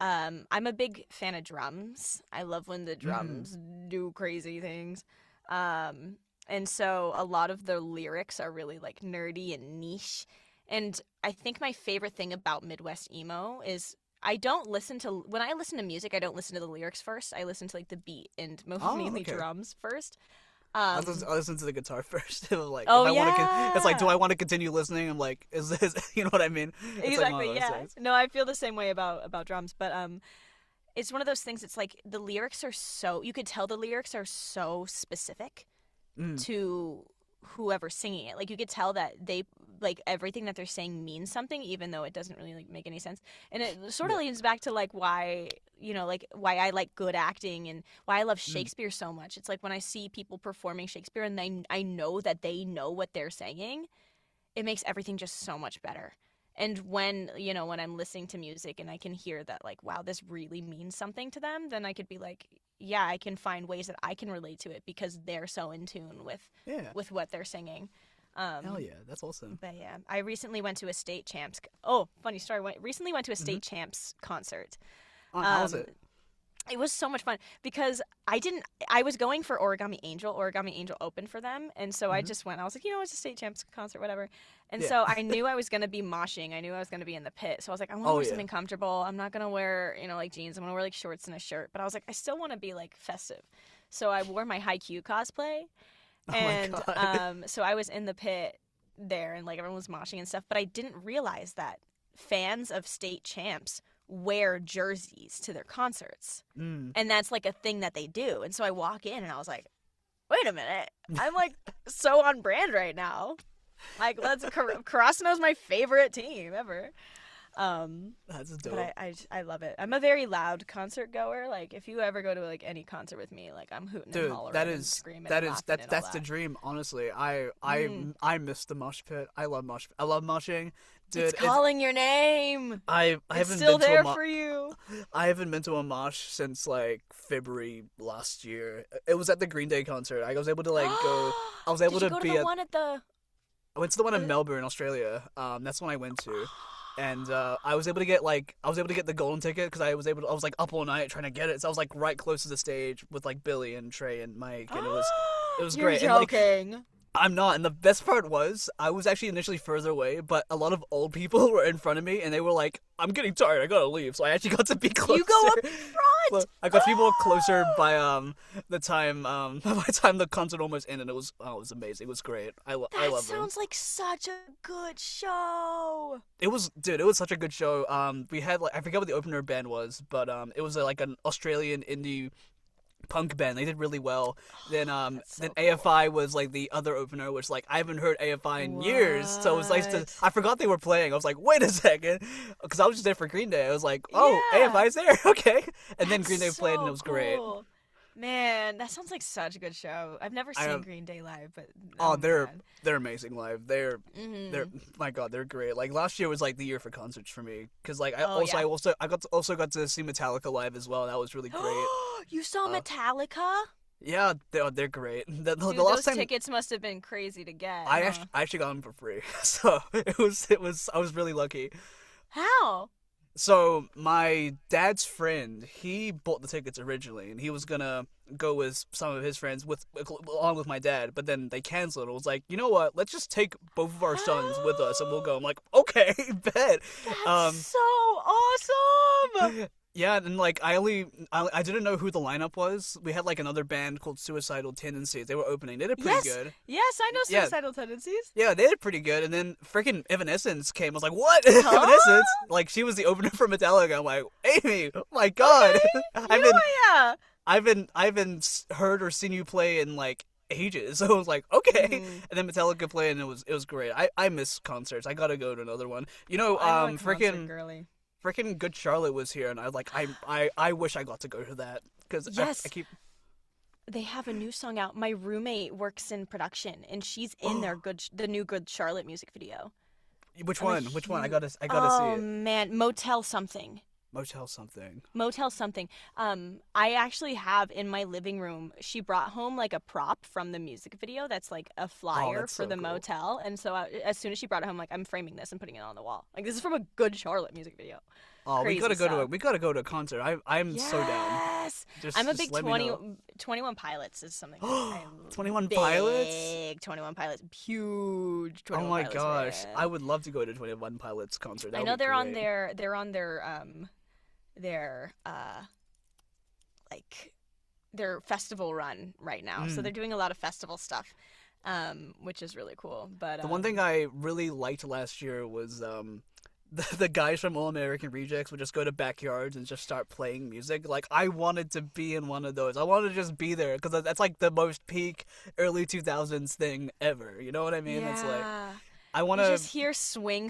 I'm a big fan of drums. I love when the drums do crazy things. And so a lot of the lyrics are really like nerdy and niche. And I think my favorite thing about Midwest emo is when I listen to music, I don't listen to the lyrics first. I listen to like the beat and mainly okay. drums first. I'll listen to the guitar first. Like, Oh, if I wanna it's like, do yeah. I want to continue listening? I'm like, is this? You know what I mean? It's like one Exactly, of those yeah. things. No, I feel the same way about drums, but it's one of those things. It's like the lyrics are you could tell the lyrics are so specific to whoever's singing it. Like you could tell that they like everything that they're saying means something, even though it doesn't really like make any sense. And it sort of leads back to like why why I like good acting and why I love Shakespeare so much. It's like when I see people performing Shakespeare and I know that they know what they're saying, it makes everything just so much better. And when I'm listening to music and I can hear that like, wow, this really means something to them, then I could be like, yeah, I can find ways that I can relate to it because they're so in tune with what they're singing. Hell yeah, that's awesome. But yeah, I recently went to a state champs. Oh, funny story. Recently went to a state champs concert. How was it? It was so much fun because I was going for Origami Angel. Origami Angel opened for them. And so I just went. I was like, it's a state champs concert, whatever. And so I knew I was going to be moshing. I knew I was going to be in the pit. So I was like, I want to wear something comfortable. I'm not going to wear, like jeans. I'm going to wear like shorts and a shirt. But I was like, I still want to be like festive. So I wore my Haikyuu cosplay. And so I was in the pit there and like everyone was moshing and stuff. But I didn't realize that fans of state champs wear jerseys to their concerts. And that's like a thing that they do. And so I walk in and I was like, wait a minute, I'm like so on brand right now. Like Karasuno's my favorite team ever. That's dope. But I love it. I'm a very loud concert goer. Like if you ever go to like any concert with me, like I'm hooting and hollering and screaming and laughing and all that's the dream. Honestly, I miss the mosh pit. I love moshing. Dude, it's calling your name. I It's haven't still been there to a for you. I haven't been to a mosh since like February last year. It was at the Green Day concert. I was able to like go. I was able Did you to go be to the at. one at the? I went to the one in Melbourne, Australia. That's when I went to. And I was able to get the golden ticket because I was like up all night trying to get it. So I was like right close to the stage with like Billy and Trey and Mike, and it was You're great. And, like, joking. I'm not, and the best part was I was actually initially further away, but a lot of old people were in front of me, and they were like, "I'm getting tired, I gotta leave." So I actually got to be closer. You go up front. I got to be more closer by the time the concert almost ended. It was amazing. It was great. I love That them. sounds like such a good show. It was such a good show. We had like I forget what the opener band was, but it was like an Australian indie punk band. They did really well. Then so AFI was like the other opener, which like I haven't heard AFI in years, so it was nice to. I forgot they were playing. I was like, wait a second, because I was just there for Green Day. I was like, oh, Yeah. AFI's there, okay. And then That's Green Day played, and so it was great. cool. Man, that sounds like such a good show. I've never seen Green Day live, but They're amazing live. They're my god, they're great. Like last year was like the year for concerts for me because like I got to see Metallica live as well. That was really great. You saw Metallica? Yeah, they're great. The Dude, last those time tickets must have been crazy to get. I actually got them for free, so it was I was really lucky. How? So my dad's friend, he bought the tickets originally, and he was gonna go with some of his friends along with my dad, but then they canceled. It was like, you know what? Let's just take both of our sons with us, and we'll go. I'm like, okay, bet. That's so awesome. Yeah, and like I didn't know who the lineup was. We had like another band called Suicidal Tendencies. They were opening. They did pretty good. Yes, I know Yeah. Suicidal Tendencies. Yeah, they did pretty good. And then freaking Evanescence came. I was like, what? Evanescence? Like she was the opener for Metallica. I'm like, Amy, oh my god. Yeah. I haven't heard or seen you play in like ages. So I was like, okay. Mhm. And then Metallica played, and it was great. I miss concerts. I gotta go to another one. You know, I'm a concert girly. freaking Good Charlotte was here, and I wish I got to go to that because Yes. I keep. They have a new song out. My roommate works in production, and she's in the new Good Charlotte music video. Which I'm a one? Which one? I gotta Oh see it. man, Motel something. Motel something. Motel something. I actually have in my living room. She brought home like a prop from the music video that's like a flyer that's for so the cool. motel, and so as soon as she brought it home, like I'm framing this and putting it on the wall. Like this is from a Good Charlotte music video. Oh, Crazy stuff. we gotta go to a concert. I'm so down. Yes. Just, I'm a just big let me know. 21 Pilots is something. I'm 21 big Pilots? 21 Pilots. Huge Oh 21 my Pilots gosh, fan. I would love to go to 21 Pilots concert. That I would know be great. they're on like their festival run right now. So they're doing a lot of festival stuff. Which is really cool. But The one thing I really liked last year was the guys from All American Rejects would just go to backyards and just start playing music. Like, I wanted to be in one of those. I wanted to just be there because that's like the most peak early 2000s thing ever. You know what I mean? yeah. It's like I want You to just hear swing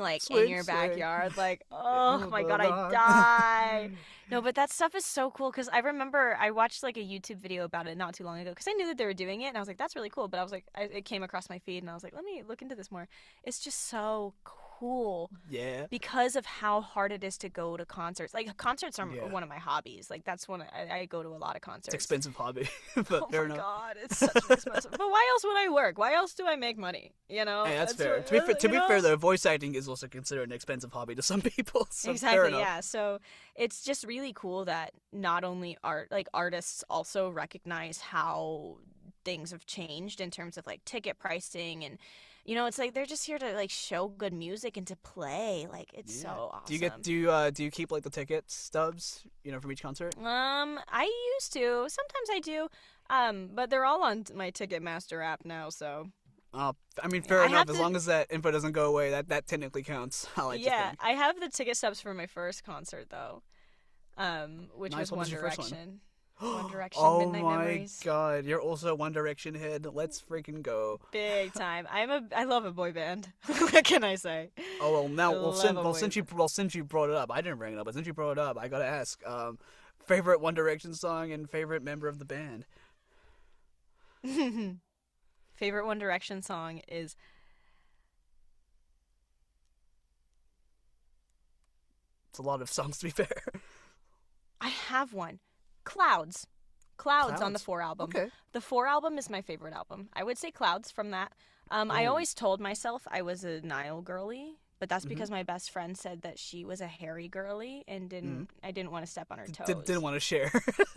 like in Swing, your swing. backyard, like oh my god, I die. No, but that stuff is so cool because I remember I watched like a YouTube video about it not too long ago because I knew that they were doing it and I was like, that's really cool. But I was like, it came across my feed and I was like, let me look into this more. It's just so cool Yeah. because of how hard it is to go to concerts. Like concerts are Yeah. one of my hobbies. Like that's one I go to a lot of concerts. It's expensive hobby, but Oh fair my enough. god, it's such an expensive. But why else would I work? Why else do I make money? You know. Hey, that's It's, fair. To be you know? fair, though, voice acting is also considered an expensive hobby to some people. So fair Exactly, enough. yeah. So it's just really cool that not only artists also recognize how things have changed in terms of like ticket pricing and it's like they're just here to like show good music and to play. Like it's Yeah. so awesome. Do you keep like the ticket stubs, from each concert? I used to. Sometimes I do. But they're all on my Ticketmaster app now, so I mean, fair I enough. have As to- long as that info doesn't go away, that technically counts. I like to yeah, think. I have the ticket stubs for my first concert though, which Nice. was What One was your first one? Direction. One Direction, Oh Midnight my Memories. god, you're also a One Direction head. Let's freaking go. Big time. I love a boy band. What can I say? Oh well, now I love since you brought it up, I didn't bring it up, but since you brought it up, I gotta ask. Favorite One Direction song and favorite member of the band. Favorite One Direction song is It's a lot of songs, to be fair. I have one. Clouds. Clouds on the Clouds. 4 album. Okay. The 4 album is my favorite album. I would say Clouds from that. I Ooh. always told myself I was a Niall girly, but that's because Mm-hmm. my best friend said that she was a Harry girly and I didn't want to step on her toes. Didn't want to share.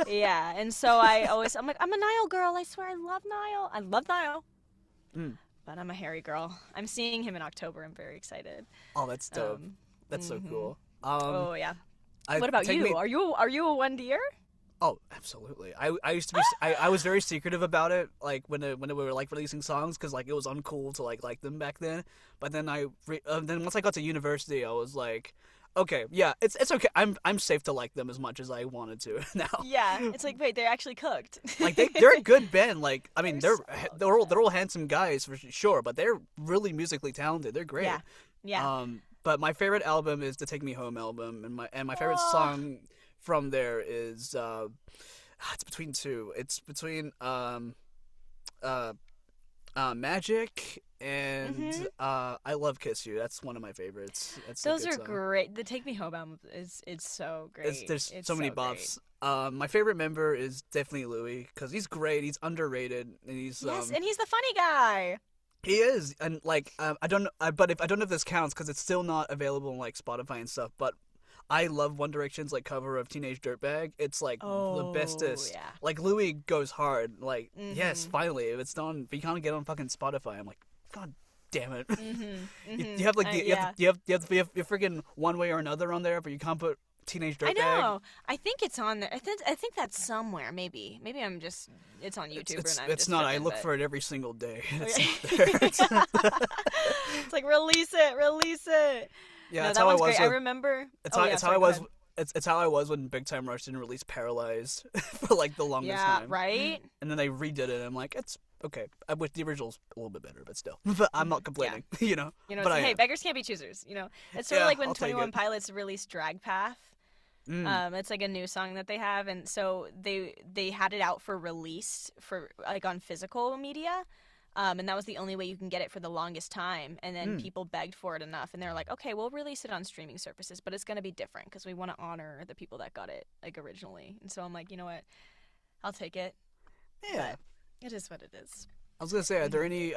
Yeah, and so I'm like, I'm a Niall girl. I swear I love Niall. I love Niall. Mm. But I'm a Harry girl. I'm seeing him in October. I'm very excited. Oh, that's dope. That's so cool. Oh yeah. I- What about take you? me- Are you a one deer? Oh, absolutely. I used to be. I was very secretive about it, like when they were like releasing songs, because like it was uncool to like them back then. But then then once I got to university, I was like, okay, yeah, it's okay. I'm safe to like them as much as I wanted to now. Yeah. It's like wait, they're actually cooked. Like they're a good band. Like I mean They're they're so all handsome guys for sure, but they're really musically talented. They're great. Yeah. Yeah. But my favorite album is the Take Me Home album, and my favorite song from there is it's between two. It's between Magic and I Love Kiss You. That's one of my favorites. That's a Those good are song. great. The Take Me Home album is so great. There's It's so many great. bops. My favorite member is definitely Louis because he's great. He's underrated, and he's Yes, and he's the funny guy. he is. And like I don't know, but if I don't know if this counts because it's still not available on like Spotify and stuff. But I love One Direction's like cover of Teenage Dirtbag. It's like the bestest. yeah. Like Louis goes hard. Like yes, finally, if it's done, but you can't get on fucking Spotify. I'm like, God damn it. You have like you have your freaking One Way or Another on there, but you can't put Teenage Dirtbag. I know. I think it's on there. I think that's somewhere. Maybe I'm just. It's on YouTube. It's, and I'm it's just not. I tripping, look but- for it every single day. It's Okay. not there. It's like release it. Yeah, No, that's that how I one's was. great. I with- remember. It's oh, how, yeah, it's sorry, how I go was. ahead. it's how I was when Big Time Rush didn't release Paralyzed for like the longest time. Right. And then they redid it, and I'm like, it's okay. I wish the original's a little bit better, but still, but I'm not complaining. You know. You know, but it's like, hey, am. beggars can't be choosers. You know, it's sort of like when I'll take 21 it. Pilots released Drag Path. It's like a new song that they have, and so they had it out for release for like on physical media, and that was the only way you can get it for the longest time. And then people begged for it enough, and they're like, okay, we'll release it on streaming services, but it's gonna be different because we want to honor the people that got it like originally. And so I'm like, you know what, I'll take it. Yeah. But it is what it is. I was gonna say, are there any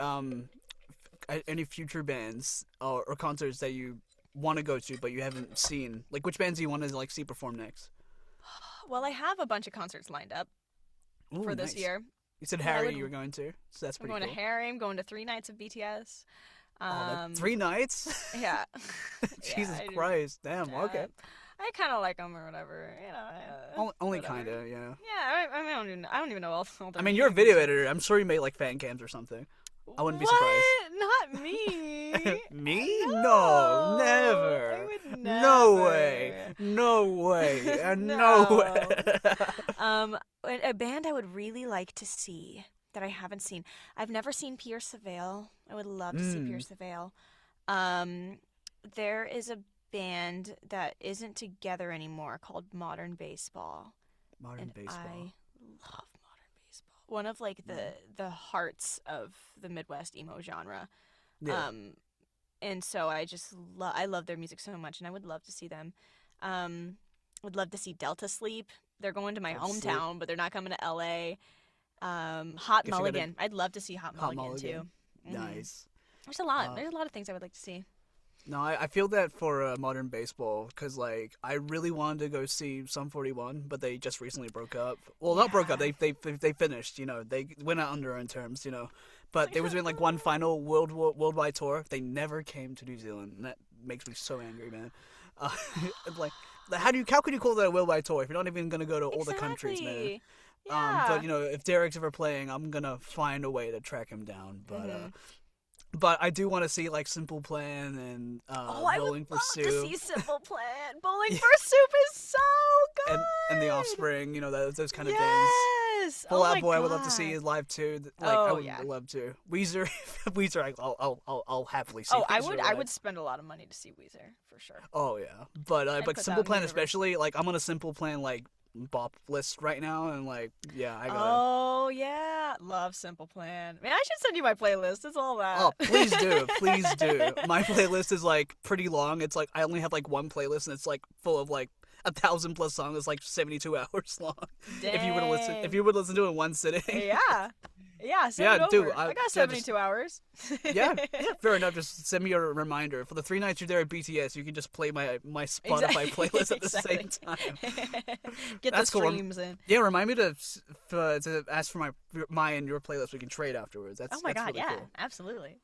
future bands or concerts that you want to go to but you haven't seen? Like, which bands do you want to like see perform next? Well, I have a bunch of concerts lined up Ooh, for this nice. year. You said Yeah, Harry you were going to, so that's I'm pretty going cool. to Harry. I'm going to 3 nights of BTS. 3 nights? Yeah. Jesus Yeah, Christ. Damn, yeah. okay. I kind of like them or whatever, you know. Only whatever. kind of, yeah. Yeah, I mean, I don't even know all their I mean, you're a names. video editor. I'm sure you made like fan cams or something. I wouldn't be surprised. Not me. Me? No, No, never. I would No never. way. No way. No way. A band I would really like to see that I haven't seen. I've never seen Pierce the Veil. I would love to see Pierce the Veil. There is a band that isn't together anymore called Modern Baseball. Modern And baseball. I love Modern Baseball. One of like the hearts of the Midwest emo genre. Yeah. And so I love their music so much, and I would love to see them. Would love to see Delta Sleep. They're going to my Delta Sleep. hometown, but they're not coming to LA. Hot Guess you gotta- Mulligan. I'd love to see Hot Mulligan Mulligan. too. Mhm. Nice. There's a lot. There's a lot of things I would like to see. No, I feel that for modern baseball because like I really wanted to go see Sum 41, but they just recently broke up. Well, not broke up. They finished. You know, they went out on their own terms. You know, but there was been like one final worldwide tour. They never came to New Zealand, and that makes me so angry, man. Like, how could you call that a worldwide tour if you're not even gonna go to all the countries, man? Exactly. Yeah. But you know, if Derek's ever playing, I'm gonna find a way to track him down. But I do want to see like Simple Plan and I Bowling would for love Soup to see Simple Plan. Bowling for Soup is so good. and The Offspring. You know those kind of things. Yes. Fall Oh Out my Boy, I would love to God. see live too. Like I Oh, would yeah. love to. Weezer, I'll happily see. Oh, I Weezer would. live. I would spend a lot of money to see Weezer for sure. Oh yeah, but put that Simple in the Plan universe. especially. Like I'm on a Simple Plan like bop list right now, and like yeah, I gotta. Oh yeah, love Simple Plan. Man, I should send you my playlist. It's all that. Oh, please do. Please do. My playlist is like pretty long. It's like I only have like one playlist and it's like full of like 1,000+ songs. It's like 72 hours long. If you were to listen to it in one sitting. Yeah. Yeah, send Yeah, it over. dude, I got yeah, 72 hours. yeah, fair enough. Just send me a reminder. For the 3 nights you're there at BTS, you can just play my Spotify playlist at the same time. Get That's the cool. streams in. Yeah, remind me to ask for my and your playlist. We can trade afterwards. That's Oh my that's god, really yeah, cool. absolutely.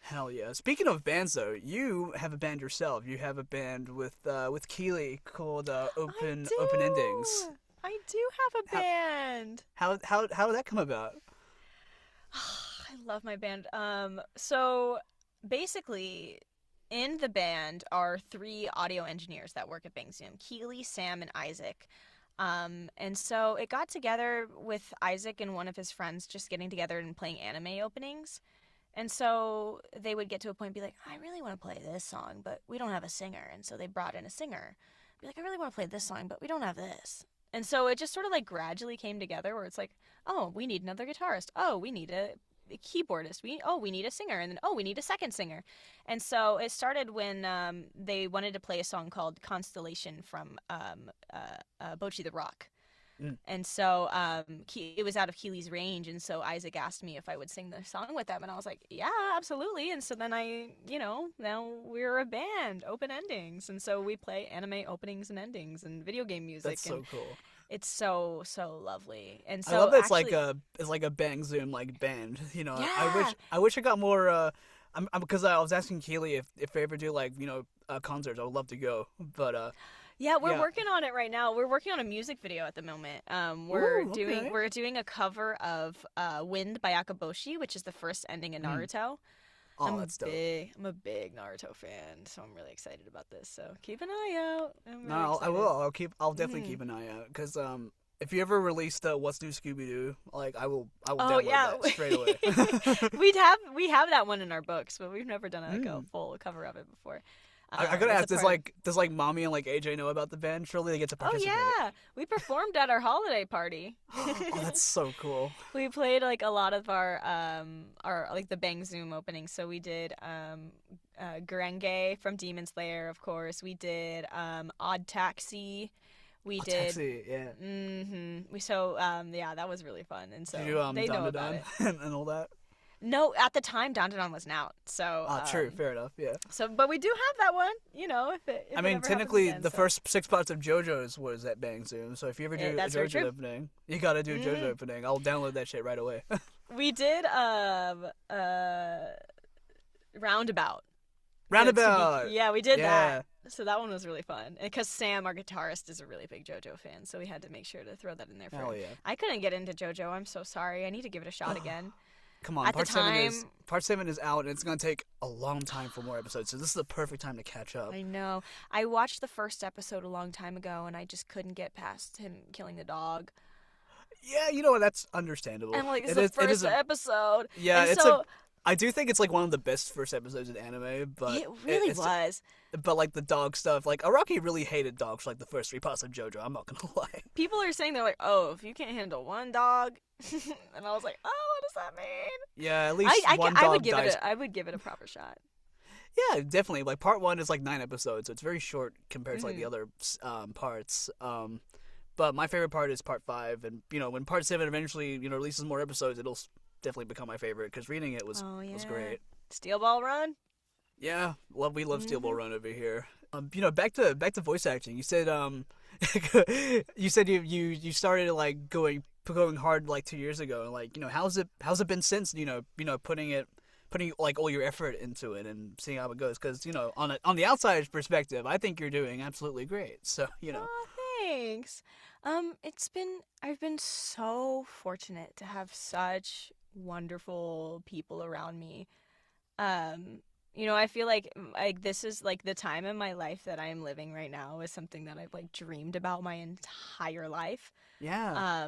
Hell yeah. Speaking of bands, though, you have a band yourself. You have a band with Keely called Open Endings. I do have a band. How did that come about? I love my band. So basically, in the band are 3 audio engineers that work at Bang Zoom: Keely, Sam, and Isaac. And so it got together with Isaac and one of his friends just getting together and playing anime openings. And so they would get to a point and be like, I really want to play this song, but we don't have a singer. And so they brought in a singer. Be like, I really want to play this song, but we don't have this. And so it just sort of like gradually came together where it's like, oh, we need another guitarist. Oh, we need a keyboardist. We need a singer. And then, oh, we need a second singer. And so it started when they wanted to play a song called Constellation from Bocchi the Rock. And so it was out of Keely's range, and so Isaac asked me if I would sing the song with them, and I was like, yeah, absolutely. And so then now we're a band, Open Endings, and so we play anime openings and endings and video game music. That's so cool. It's so lovely. And so I love that actually, it's like a Bang Zoom like band. You know, Yeah. I wish I got more. Because I was asking Keely if they ever do like concerts, I would love to go, but yeah, we're Yeah. working on it right now. We're working on a music video at the moment. We're Ooh, okay. doing a cover of "Wind" by Akaboshi, which is the first ending in Naruto. Oh, that's dope. I'm a big Naruto fan, so I'm really excited about this. So keep an eye out. I'm really No, I excited. will. I'll definitely keep an eye out because if you ever release the What's New Scooby Doo, like I will Oh download yeah, that straight away. we have that one in our books, but we've never done a full cover of it before. I gotta It's ask, a part- does like mommy and like AJ know about the band? Surely they get to Oh participate. yeah, we performed at our holiday party. Oh, that's so cool. We played like a lot of our like the Bang Zoom openings. So we did Gurenge from Demon Slayer, of course. We did Odd Taxi. We did. Taxi, yeah. Yeah, that was really fun, and so Did you do they know Don about it. and all that? No, at the time, Dandadan wasn't out. So. True, fair enough, yeah. So, but we do have that one. You know, if it. I it mean, ever technically, happens again, the so. first 6 parts of JoJo's was at Bang Zoom. So if you ever do a that's very JoJo true. opening, you gotta do a JoJo opening. I'll download that shit right away. We did Roundabout. Roundabout. Yeah, we did Yeah. that. So that one was really fun. Because Sam, our guitarist, is a really big JoJo fan, so we had to make sure to throw that in there for Hell him. yeah. I couldn't get into JoJo. I'm so sorry. I need to give it a shot again. Come on, At the part 7 is out, and it's gonna take a long time for more episodes. So this is the perfect time to catch up. I know. I watched the first episode a long time ago, and I just couldn't get past him killing the dog. Yeah, you know what? That's understandable. And like, it's It the is- it is first episode. Yeah, and it's so, I do think it's like one of the best first episodes in anime, but it really it's, was. But like the dog stuff, like Araki really hated dogs for like the first 3 parts of JoJo. I'm not gonna lie. People are saying they're like, oh, if you can't handle one dog, and I was like, oh, what does that mean? Yeah, at least one I dog would give dies. it. I would give it a proper shot. Yeah, definitely. Like part 1 is like 9 episodes, so it's very short compared to like the other parts. But my favorite part is part 5, and you know when part 7 eventually releases more episodes, it'll definitely become my favorite because reading it was great. Steel Ball Run. Yeah, we love Steel Ball Run over here. Back to voice acting. You said you started like going hard like 2 years ago, and like how's it been since putting like all your effort into it and seeing how it goes, because on the outsider's perspective, I think you're doing absolutely great. So Oh, thanks. I've been so fortunate to have such wonderful people around me. I feel like this is like the time in my life that I am living right now is something that I've like dreamed about my entire life. yeah.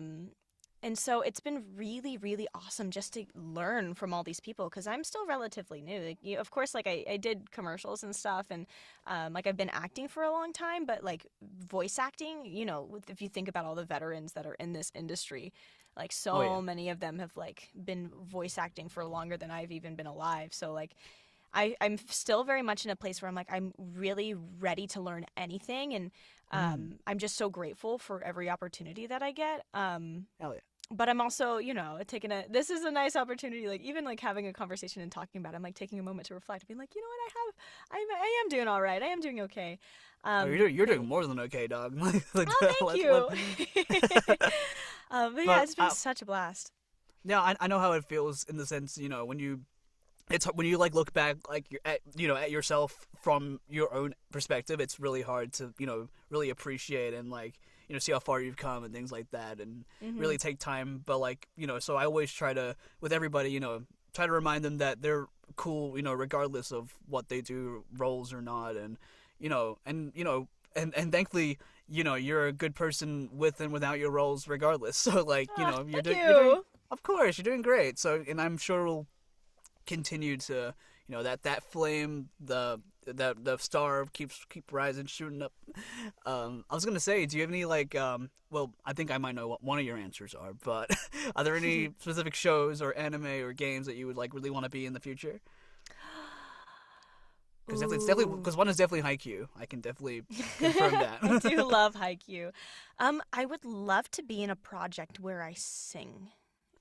And so it's been really, really awesome just to learn from all these people, because I'm still relatively new. Like, of course, like I did commercials and stuff, and like I've been acting for a long time, but like voice acting, if you think about all the veterans that are in this industry, like so many of them have like been voice acting for longer than I've even been alive. So like I'm still very much in a place where I'm like, I'm really ready to learn anything, and I'm just so grateful for every opportunity that I get. Hell yeah. But I'm also, this is a nice opportunity, like even like having a conversation and talking about it, I'm like taking a moment to reflect, being like, I am doing all right. I am doing okay. You're doing more than okay, dog. Oh, thank you. But yeah, it's been such a blast. Yeah, I know how it feels in the sense, when you like look back like at yourself from your own perspective, it's really hard to really appreciate and like see how far you've come and things like that, and really take time. But like so I always try to, with everybody, try to remind them that they're cool, regardless of what they do, roles or not, and and thankfully you're a good person with and without your roles regardless. So like you're doing, of course you're doing great. So, and I'm sure we'll continue to that flame, the star keep rising, shooting up. I was gonna say, do you have any like well, I think I might know what one of your answers are, but are there any specific shows or anime or games that you would like really want to be in the future? Because one is definitely Haikyuu. I can definitely confirm that. I do love Haikyuu. I would love to be in a project where I sing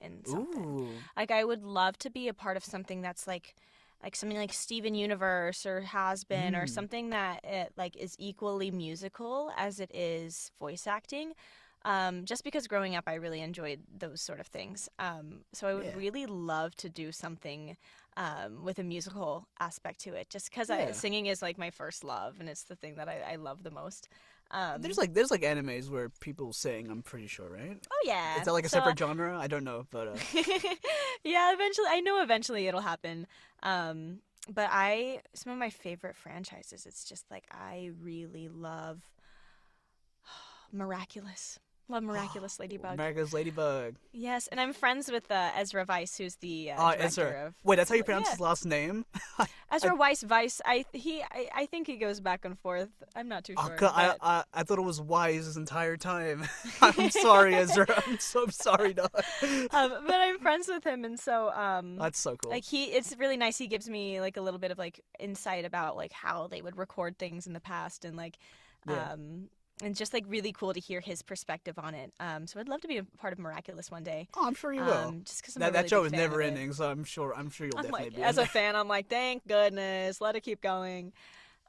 in something. Ooh. Like I would love to be a part of something that's like something like Steven Universe or Has Been, or something that it like is equally musical as it is voice acting. Just because growing up I really enjoyed those sort of things. So I would really love to do something with a musical aspect to it, just because singing is like my first love, and it's the thing that I love the most. There's like animes where people sing. I'm pretty sure, right? Oh yeah. Is that like a So, separate genre? I don't know, but yeah, eventually it'll happen. But some of my favorite franchises, it's just like I really love Miraculous. Love Miraculous Ladybug. America's Ladybug. Yes, and I'm friends with Ezra Weiss, who's the director Ezra. of. Wait, that's how you pronounce Yeah. his last name? Ezra Weiss. I think he goes back and forth. I'm not too sure. God, but- I thought it was Wise this entire time. I'm sorry, Ezra. I'm so sorry, dog. but I'm friends with him, and so That's so cool. like it's really nice. He gives me like a little bit of like insight about like how they would record things in the past, and like Yeah. and just like really cool to hear his perspective on it. So I'd love to be a part of Miraculous one day. Oh, I'm sure you will. Just because I'm a really That show big is fan never of it. ending, so I'm sure you'll I'm definitely like, be as in a fan, I'm like, thank goodness, let it keep going.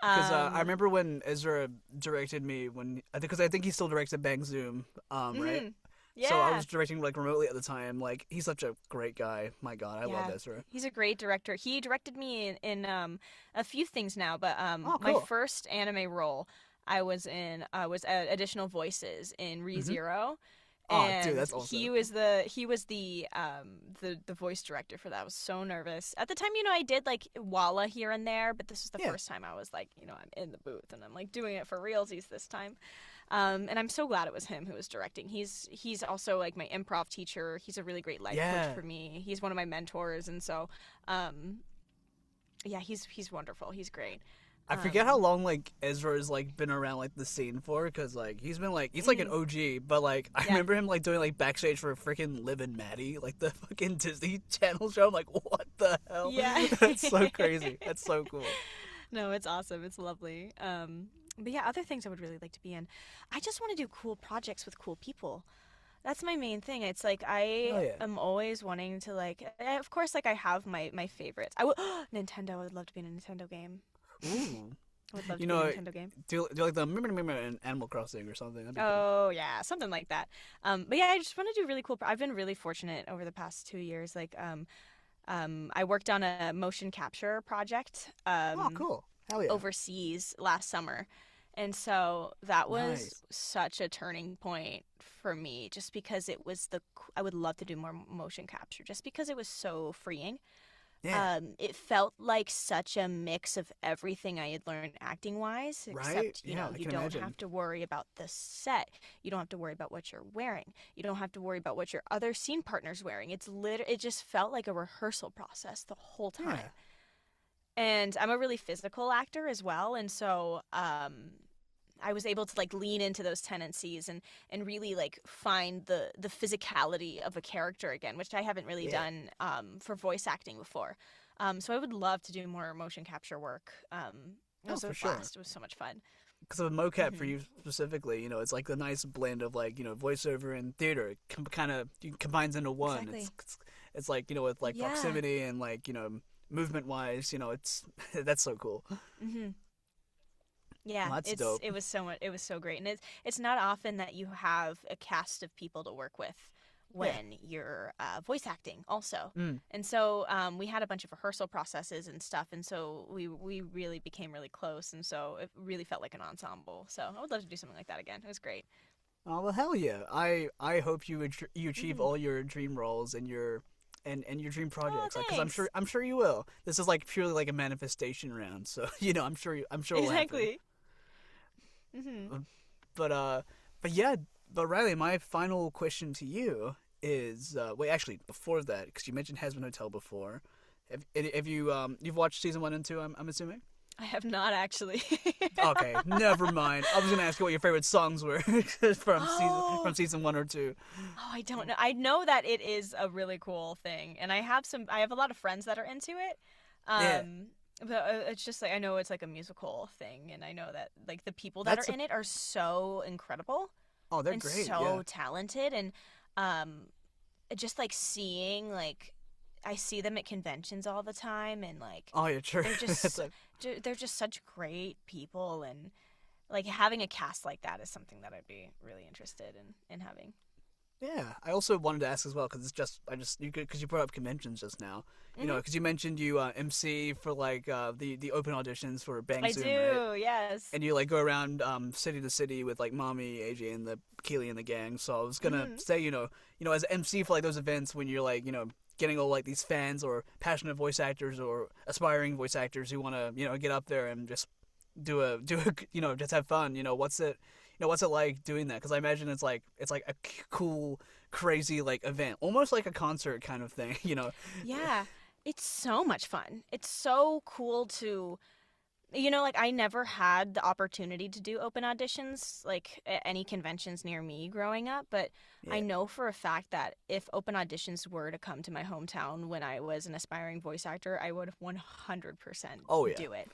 Because I remember when Ezra directed me because I think he still directs at Bang Zoom, right? Yeah. So I was directing like remotely at the time. Like he's such a great guy. My God, I love Ezra. He's a great director. He directed me in a few things now, but Oh, my cool. first anime role I was in was additional voices in ReZero. Oh, And dude, that's awesome. he was the voice director for that. I was so nervous at the time. I did like Walla here and there, but this was the first time I was like, I'm in the booth and I'm like doing it for realsies this time. And I'm so glad it was him who was directing. He's also like my improv teacher. He's a really great life coach for me. He's one of my mentors, and so yeah, he's wonderful. He's great. I forget how long like Ezra's like been around like the scene for, because like he's like an OG, but like I remember him like doing like backstage for freaking Liv and Maddie, like the fucking Disney Channel show. I'm like, what the hell? Yeah. That's so crazy. That's so cool. No, it's awesome. It's lovely. But yeah, other things I would really like to be in. I just want to do cool projects with cool people. That's my main thing. It's like I am always wanting to like. Of course, like I have my favorites. Nintendo. I would love to be in a Nintendo game. Ooh. I would love to be in a Nintendo game. Do you like the Animal Crossing or something? That'd be cool. Oh yeah, something like that. But yeah, I just want to do really cool. I've been really fortunate over the past 2 years. Like, I worked on a motion capture project. Oh, cool. Hell yeah. Overseas last summer. And so that was Nice. such a turning point for me, just because I would love to do more motion capture, just because it was so freeing. Yeah. It felt like such a mix of everything I had learned acting wise, except Right? you Yeah, know, I you can don't imagine. have to worry about the set. You don't have to worry about what you're wearing. You don't have to worry about what your other scene partner's wearing. It just felt like a rehearsal process the whole time. Yeah. And I'm a really physical actor as well, and so I was able to like lean into those tendencies and really like find the physicality of a character again, which I haven't really done for voice acting before. So I would love to do more motion capture work. It was a blast. It was so much fun. Because of a mocap for you specifically, it's like the nice blend of like voiceover and theater. It kind of combines into one. Exactly. It's like with like Yeah. proximity and like movement wise, it's that's so cool. Mm-hmm. Yeah, Well, that's dope. It was so great, and it's not often that you have a cast of people to work with when you're voice acting also. And so we had a bunch of rehearsal processes and stuff, and so we really became really close, and so it really felt like an ensemble. So I would love to do something like that again. It was great. Oh well, hell yeah! I hope you achieve all your dream roles and your dream projects, because I'm sure you will. This is like purely like a manifestation round, so I'm sure it'll happen. Exactly. Mm-hmm. But Riley, my final question to you is wait, actually before that, because you mentioned Hazbin Hotel before, have you you've watched season 1 and 2? I'm assuming. I have not actually. Okay, never mind. I was gonna ask you what your favorite songs were from season 1 or 2. Oh, I don't know. I know that it is a really cool thing, and I have a lot of friends that are into it. But it's just like I know it's like a musical thing, and I know that like the people that are in it are so incredible. Oh, they're and great. so talented, and just like seeing like I see them at conventions all the time, and like Oh yeah, sure. they're just they're just such great people, and like having a cast like that is something that I'd be really interested in having. Yeah, I also wanted to ask as well because because you brought up conventions just now. You know, because you mentioned you MC for like the open auditions for Bang I Zoom, right? do, yes. And you like go around city to city with like Mommy, AJ, and the Keely and the gang. So I was gonna Hmm. say, as MC for like those events when you're like, getting all like these fans or passionate voice actors or aspiring voice actors who want to, get up there and just do a just have fun. What's it like doing that? Because I imagine it's like a cool, crazy like event, almost like a concert kind of thing. Yeah, it's so much fun. It's so cool to, like I never had the opportunity to do open auditions like at any conventions near me growing up, but I Yeah. know for a fact that if open auditions were to come to my hometown when I was an aspiring voice actor, I would 100% Oh yeah. do it.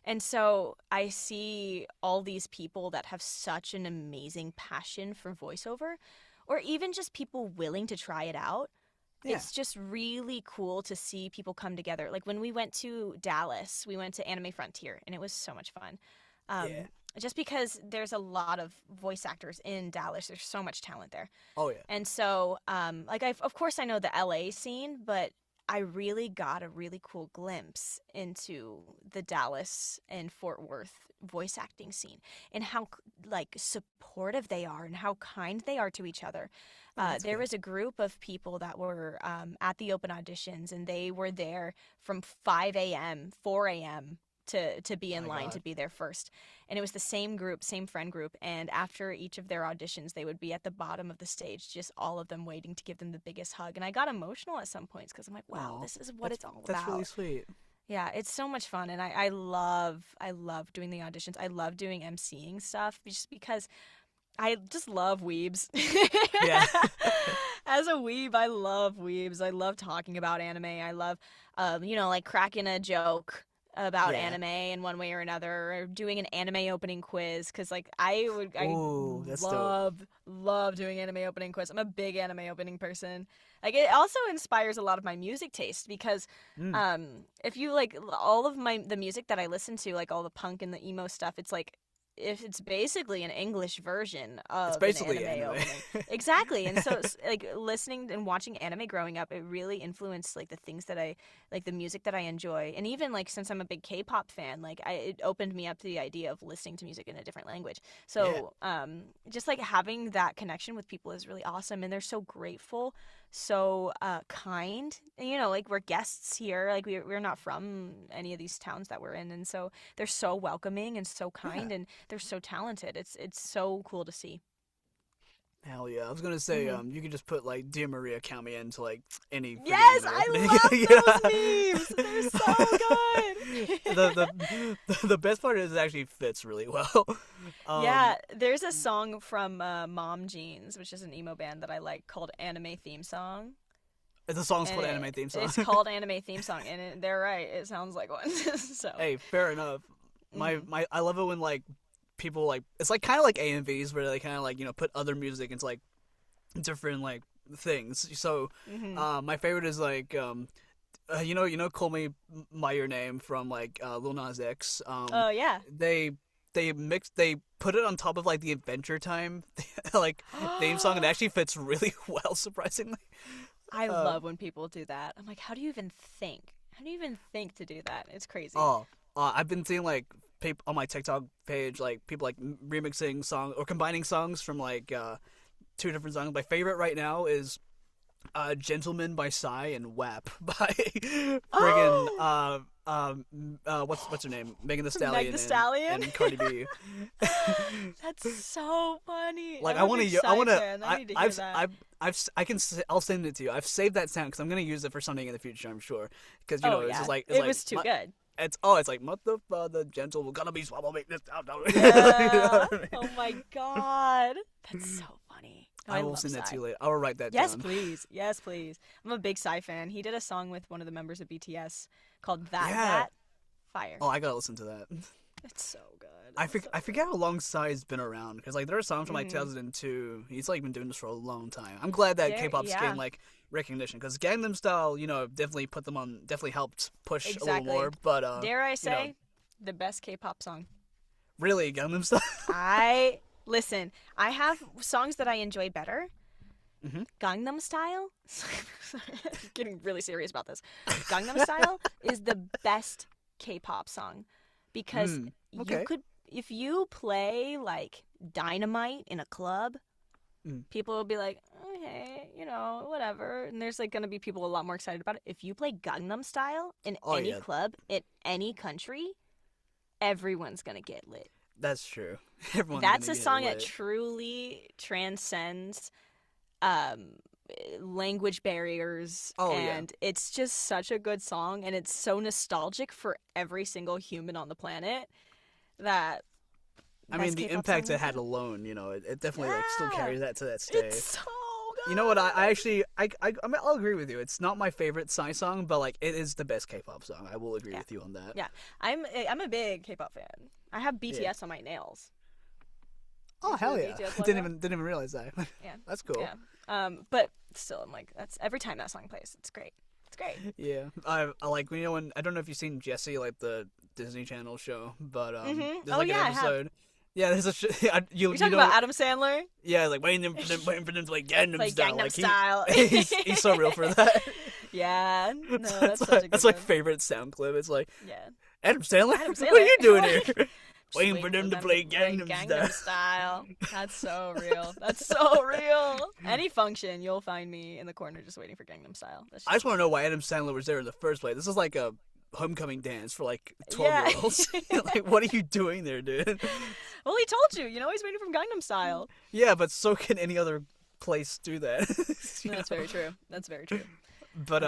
And so I see all these people that have such an amazing passion for voiceover, or even just people willing to try it out. Yeah. It's just really cool to see people come together. Like when we went to Dallas, we went to Anime Frontier, and it was so much fun. Um, Yeah. just because there's a lot of voice actors in Dallas, there's so much talent there. Oh yeah. And so, like, of course, I know the LA scene, but I really got a really cool glimpse into the Dallas and Fort Worth voice acting scene and how, like, supportive they are and how kind they are to each other. That's There good. was a group of people that were at the open auditions, and they were there from 5 a.m., 4 a.m. To be in My line God. to be there first. And it was the same group, same friend group. And after each of their auditions, they would be at the bottom of the stage, just all of them waiting to give them the biggest hug. And I got emotional at some points because I'm like, wow, Aw, this is what it's all that's really about. sweet. Yeah, it's so much fun. And I love doing the auditions. I love doing MCing stuff just because I just love weebs. Yeah. As a weeb, I love weebs. I love talking about anime. I love, like cracking a joke about Yeah. anime in one way or another, or doing an anime opening quiz. Because like I Ooh, that's dope. love doing anime opening quiz. I'm a big anime opening person. Like it also inspires a lot of my music taste because, Mm. if you like all of the music that I listen to, like all the punk and the emo stuff, it's like if it's basically an English version It's of an basically anime anime. opening. Exactly. And so like listening and watching anime growing up, it really influenced like the things that I like, the music that I enjoy. And even like since I'm a big K-pop fan, like it opened me up to the idea of listening to music in a different language. So just like having that connection with people is really awesome, and they're so grateful, so kind. And, like we're guests here, like we're not from any of these towns that we're in, and so they're so welcoming and so Yeah. kind, and they're so talented. It's so cool to see. Hell yeah. I was gonna say, Hmm. you could just put like Dear Maria count me into like any freaking Yes, anime I opening. love those memes. They're so good. The best part is it actually fits really well. Yeah, there's a song from Mom Jeans, which is an emo band that I like, called Anime Theme Song. The song's And called Anime Theme Song. it's called Anime Theme Song, and they're right. It sounds like one. So, Hey, fair enough. My mhm. my I love it when like people like it's like kind of like AMVs where they kind of like put other music into like different like things. So my favorite is like Call Me by Your Name from like Lil Nas X. Oh yeah. They put it on top of like the Adventure Time like theme song, and it actually fits really well, surprisingly. I Uh, love when people do that. I'm like, how do you even think? How do you even think to do that? It's crazy. I've been seeing like on my TikTok page like people like remixing songs or combining songs from like two different songs. My favorite right now is "Gentleman" by Psy and "WAP" by friggin' what's her name, Megan Thee Meg Stallion, Thee Stallion? and Cardi B. That's so funny. Like I'm a big Psy fan. I need to hear that. I'll send it to you. I've saved that sound because I'm gonna use it for something in the future. I'm sure because Oh it's yeah, just like it was too good. It's like mother father gentle gonna be swallow make this down. You know Yeah. what I mean? Oh my god, that's so funny. Oh, I will love send that to Psy. you later. I will write that Yes, down. please. Yes, please. I'm a big Psy fan. He did a song with one of the members of BTS called That Yeah. That Fire. Oh, I gotta listen to that. It's so good. I forget how long Psy's been around because like there are songs from like Mhm. 2002. He's like been doing this for a long time. I'm glad that K-pop's Yeah. getting like recognition because Gangnam Style, definitely put them on, definitely helped push a little Exactly. more. But Dare I you know, say, the best K-pop song. really Gangnam Style. Listen. I have songs that I enjoy better, Gangnam Style, getting really serious about this. Gangnam Style is the best K-pop song because okay. you could, if you play like Dynamite in a club, people will be like, okay, you know, whatever. And there's like gonna be people a lot more excited about it. If you play Gangnam Style in any club in any country, everyone's gonna get lit. That's true. Everyone's That's gonna a get song lit. that truly transcends language barriers, and it's just such a good song, and it's so nostalgic for every single human on the planet that I mean, the impact it had alone, you know, it definitely like still carries that to this day. It's so good. You know what? I actually, I mean, I'll agree with you. It's not my favorite Psy song, but like it is the best K-pop song. I will agree with you on that. Yeah, I'm a big K-pop fan. I have BTS on my nails. Oh hell yeah! Didn't even realize that. Yeah, that's cool. Yeah, but still, I'm like, that's every time that song plays, it's great. It's great. Yeah, I like, you know, when I don't know if you've seen Jessie, like the Disney Channel show, but there's like an episode. Yeah, there's a You're talking about Adam Sandler? Yeah, like waiting for them to like Gangnam Style. Gangnam Style. He's so real for that. Yeah, no, that's such a good that's my favorite sound clip. It's like, yeah, Adam Sandler. What are you doing here? Waiting for them to play Gangnam Style. Style. That's so real. That's so real. Any function, you'll find me in the corner just waiting for Gangnam Style. I just want to know why Adam Sandler was there in the first place. This is like a homecoming dance for like 12-year-olds. Like, what are you doing there, dude? Well, he told you. You know, he's waiting for Gangnam Style. Yeah, but so can any other place do that. That's very true. That's very true. But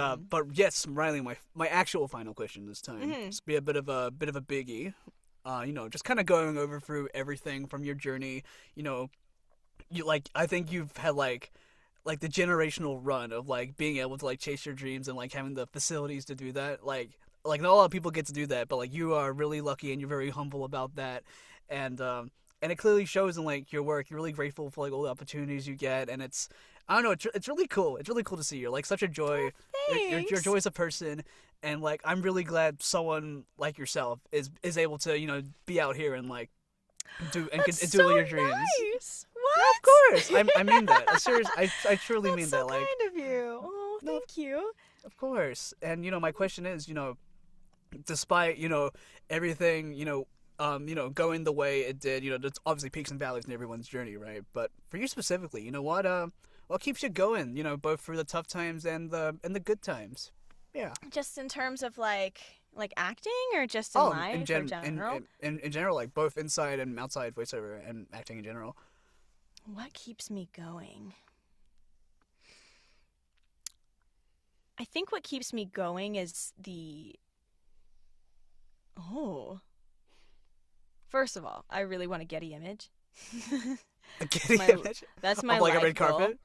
yes, Riley, my actual final question this time. It's be a bit of a biggie. You know, just kind of going over through everything from your journey. You know, I think you've had like the generational run of like being able to like chase your dreams and like having the facilities to do that. Like not a lot of people get to do that, but like you are really lucky and you're very humble about that. And it clearly shows in like your work. You're really grateful for like all the opportunities you get, and I don't know, it's really cool. It's really cool to see. You're like such a joy. You're a joy as a person. And like, I'm really glad someone like yourself is able to, you know, be out here and like do all your dreams. Nice. What? No, of course, I mean that. I truly mean that. Like, kind of you. Oh, thank you. Of course. And you know, my question is, you know, despite, you know, everything, you know, going the way it did, you know, there's obviously peaks and valleys in everyone's journey, right? But for you specifically, you know what keeps you going? You know, both through the tough times and the good times. Yeah. Just in terms of like acting, or just in life, in general? In general, like both inside and outside voiceover and acting in general. What keeps me going? I think what keeps me going is first of all, I really want a Getty image. A Getty image? That's my like life a red goal. carpet?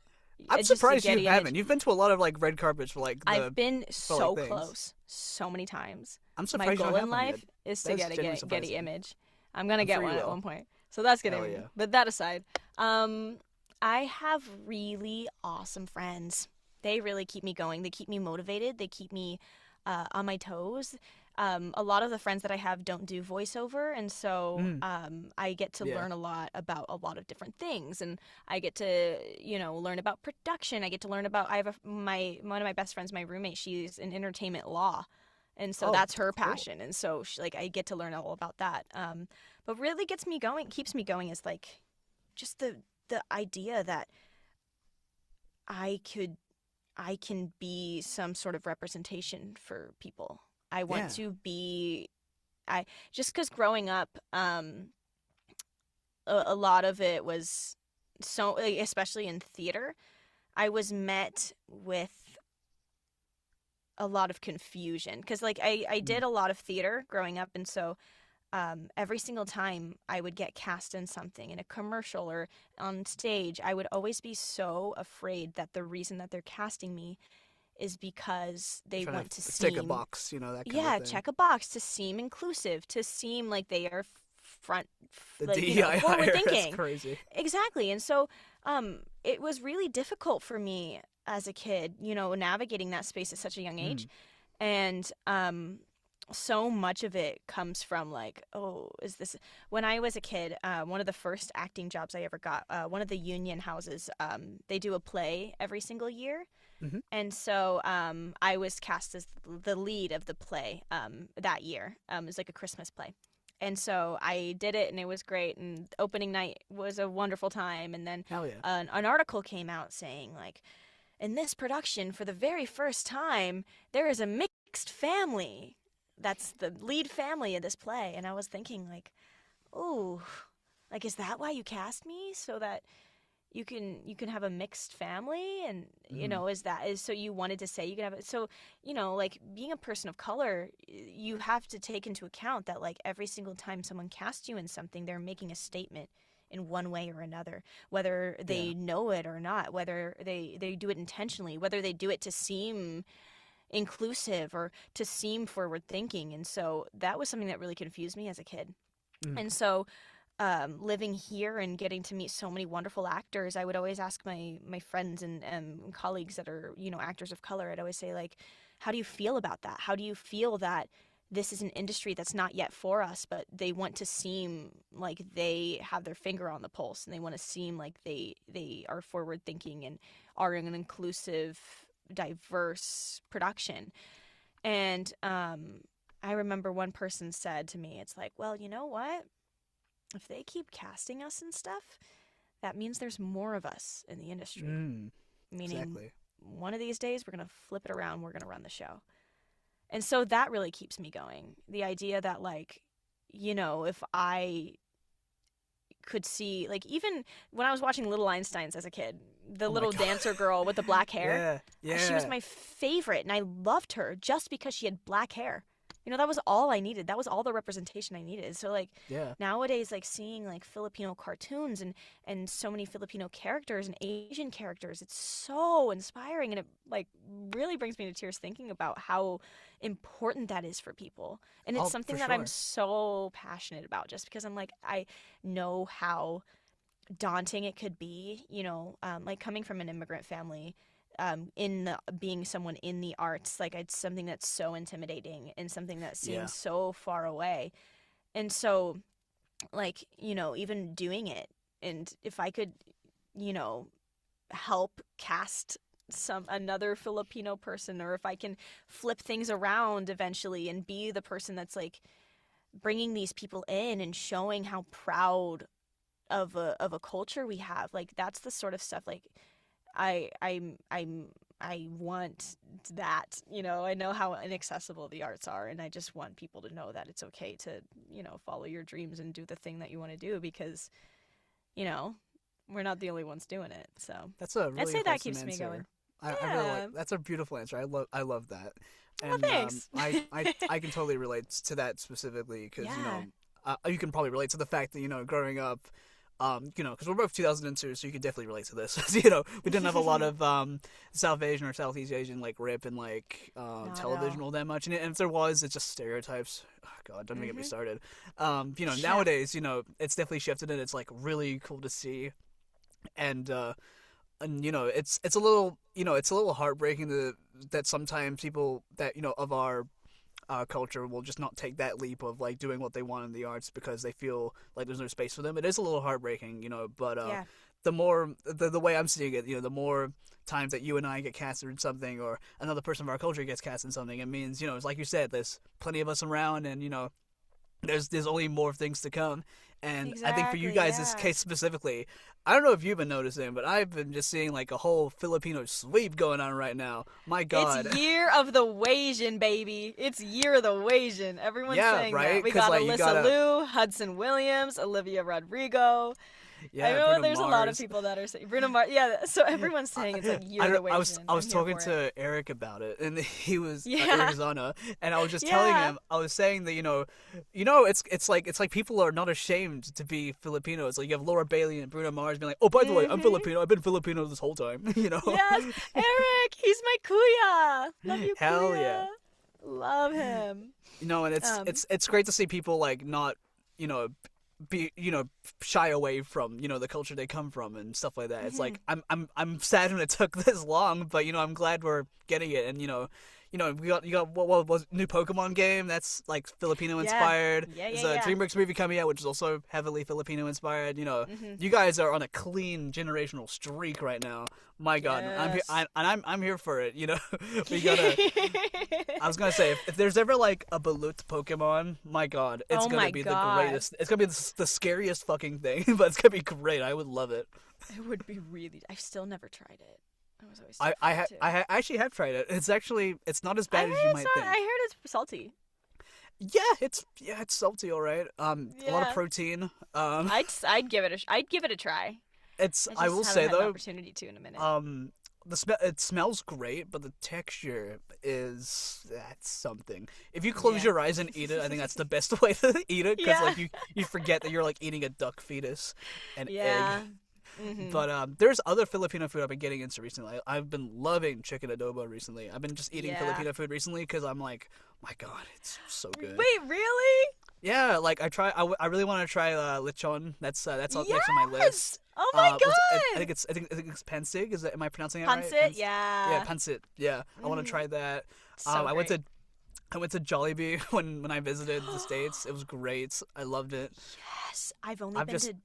I'm surprised you haven't. You've been to a lot of like red carpets for like I've been so close so many times. I'm surprised my you goal don't in have life one is to get a Getty image. I'm gonna I'm get sure one you at will. one point. So that's gonna Hell be. yeah. But that aside, I have really awesome friends. They really keep me going. They keep me motivated. They keep me on my toes. A lot of the friends that I have don't do voiceover, and so I get to learn a lot about a lot of different things, and I get to, you know, learn about production. I get to learn about one of my best friends, my roommate. She's in entertainment law, and so that's her passion, and so I get to learn all about that. But really keeps me going is like just the idea that I can be some sort of representation for people. I want to be, just because growing up, a lot of it was so, especially in theater, I was met with a lot of confusion because like I did a lot of theater growing up, and so every single time I would get cast in something, in a commercial or on stage, I would always be so afraid that the reason that they're casting me is because they want to seem... Tick a box, you know, that kind of thing. check a box, to seem inclusive, to seem like they are DEI forward thinking. That's crazy. Exactly. And so it was really difficult for me as a kid, you know, navigating that space at such a young age. And so much of it comes from like, oh, is this when I was a kid, one of the first acting jobs I ever got, one of the union houses, they do a play every single year. Hmm. And so I was cast as the lead of the play that year. It was like a Christmas play. And so I did it, and it was great. And opening night was a wonderful time. And then Hell yeah. an article came out saying, like, in this production, for the very first time, there is a mixed family. That's the lead family of this play. And I was thinking, like, oh, like, is that why you cast me? So that you can have a mixed family? And you know, is so you wanted to say you can have it? So, you know, like, being a person of color, you have to take into account that, like, every single time someone casts you in something, they're making a statement in one way or another, whether they know it or not, whether they do it intentionally, whether they do it to seem inclusive or to seem forward thinking. And so that was something that really confused me as a kid. And so living here and getting to meet so many wonderful actors, I would always ask my friends and colleagues that are, you know, actors of color, I'd always say, like, how do you feel about that? How do you feel that this is an industry that's not yet for us, but they want to seem like they have their finger on the pulse, and they want to seem like they are forward thinking and are an inclusive, diverse production. And I remember one person said to me, it's like, well, you know what? If they keep casting us and stuff, that means there's more of us in the industry. Meaning, Exactly. one of these days, we're going to flip it around, we're going to run the show. And so that really keeps me going. The idea that, like, you know, if I could see, like, even when I was watching Little Einsteins as a kid, the little dancer girl with the black hair, she was my favorite, and I loved her just because she had black hair. You know, that was all I needed. That was all the representation I needed. So, like, nowadays, like, seeing, like, Filipino cartoons and so many Filipino characters and Asian characters, it's so inspiring. And it, like, really brings me to tears thinking about how important that is for people. And it's something that I'm so passionate about, just because I'm like, I know how daunting it could be, you know, like, coming from an immigrant family. Being someone in the arts, like, it's something that's so intimidating and something that seems so far away. And so, like, you know, even doing it, and if I could, you know, help cast another Filipino person, or if I can flip things around eventually and be the person that's, like, bringing these people in and showing how proud of a culture we have, like, that's the sort of stuff, like, I want that, you know. I know how inaccessible the arts are, and I just want people to know that it's okay to, you know, follow your dreams and do the thing that you want to do, because, you know, we're not the only ones doing it. So that's a really I'd say that wholesome keeps me answer. going. I really that's a beautiful answer. I love that. Well, And thanks. I can totally relate to that specifically, because you know, you can probably relate to the fact that, you know, growing up, you know, because we're both 2002, so you can definitely relate to this. You know, we didn't have a lot of South Asian or Southeast Asian, like, rip and, like, television all that much, and if there was, it's just stereotypes. Oh God, don't even get me started. You know, nowadays, you know, it's definitely shifted, and it's, like, really cool to see, and you know, it's a little, you know, it's a little heartbreaking that sometimes people that, you know, of our culture will just not take that leap of, like, doing what they want in the arts because they feel like there's no space for them. It is a little heartbreaking, you know, but the more the way I'm seeing it, you know, the more times that you and I get casted in something, or another person of our culture gets cast in something, it means, you know, it's like you said, there's plenty of us around, and, you know, there's only more things to come. And I think for you guys, this case specifically, I don't know if you've been noticing, but I've been just seeing, like, a whole Filipino sweep going on right now. My God. It's Year of the Wasian, baby. It's Year of the Wasian. Everyone's saying right? that. We got, like, Alyssa Liu, Hudson Williams, Olivia Rodrigo. Yeah, I know Bruno there's Mars. a lot of people that are saying Bruno Mars. Yeah, so everyone's saying it's like Year of the Wasian. I was talking to Eric about it, and he was Eric Zana, and I was just telling him, I was saying that, you know, it's like people are not ashamed to be Filipino. It's like you have Laura Bailey and Bruno Mars being like, oh, by the way, I'm Filipino. I've been Filipino this whole time. You know. Yes, Eric, he's my kuya. Love you, Hell kuya. yeah. Love him. You know, and it's great to see people, like, not, you know, be, you know, shy away from, you know, the culture they come from and stuff like that. It's like I'm sad when it took this long, but, you know, I'm glad we're getting it. And, you know, you know, you got what was new Pokemon game that's like Filipino inspired. Yeah, There's yeah, a yeah. DreamWorks movie coming out which is also heavily Filipino inspired. You know, Mm-hmm. you guys are on a clean generational streak right now. My God, Yes. I'm here for it. You know, we gotta. I was gonna say if there's ever like a balut Pokemon, my God, it's Oh gonna my be God. the greatest. It's gonna be the scariest fucking thing, but it's gonna be great. I would love it. It would be really. I've still never tried it. I was always. I actually have tried it. It's not as bad as you might think. I heard it's salty. Yeah, it's salty, all right. A lot Yeah. of protein. I'd give it a try. It's I just I will haven't say had an though, opportunity to in a minute. it smells great, but the texture that's something. If you close Yeah. your eyes and eat it, I think that's the best way to eat it because Yeah. like you forget that you're like eating a duck fetus, an Yeah. egg. Mhm. But there's other Filipino food I've been getting into recently. I've been loving chicken adobo recently. I've been just eating Yeah. Filipino food recently because I'm like, my God, it's so good. Wait, really? Yeah, like I really want to try lechon. That's next on my list. Yes! Oh my what's God! it- I think it's pancit. Am I pronouncing it Pancit, right? yeah. Yeah, pancit. Yeah, I want to try that. So I went great. to Jollibee when I visited the States. It was great. I loved it. Yes, I've only I've been just- to.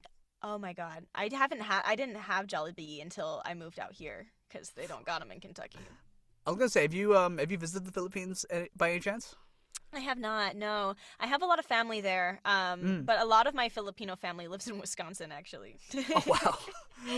Oh my God, I didn't have Jollibee until I moved out here because they don't got them in Kentucky. I was gonna say, have you visited the Philippines by any chance? I have not. No, I have a lot of family there, Mm. but a lot of my Filipino family lives in Wisconsin, actually. Oh wow,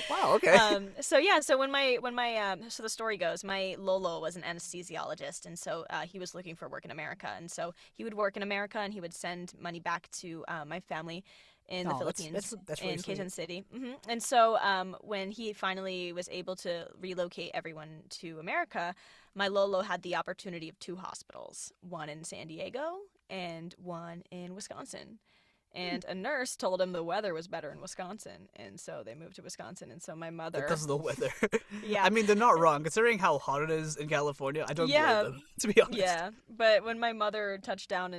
wow. Okay. So yeah, so when my so the story goes, my lolo was an anesthesiologist, and so he was looking for work in America, and so he would work in America, and he would send money back to my family in the Oh, that's- Philippines, that's really in sweet. Quezon City. And so when he finally was able to relocate everyone to America, my lolo had the opportunity of 2 hospitals, one in San Diego and one in Wisconsin. And a nurse told him the weather was better in Wisconsin, and so they moved to Wisconsin. And so my mother, Because of the weather. Yeah. I mean, they're not wrong considering how hot it is in California. I don't Yeah. blame them, to be honest. yeah. But when my mother touched down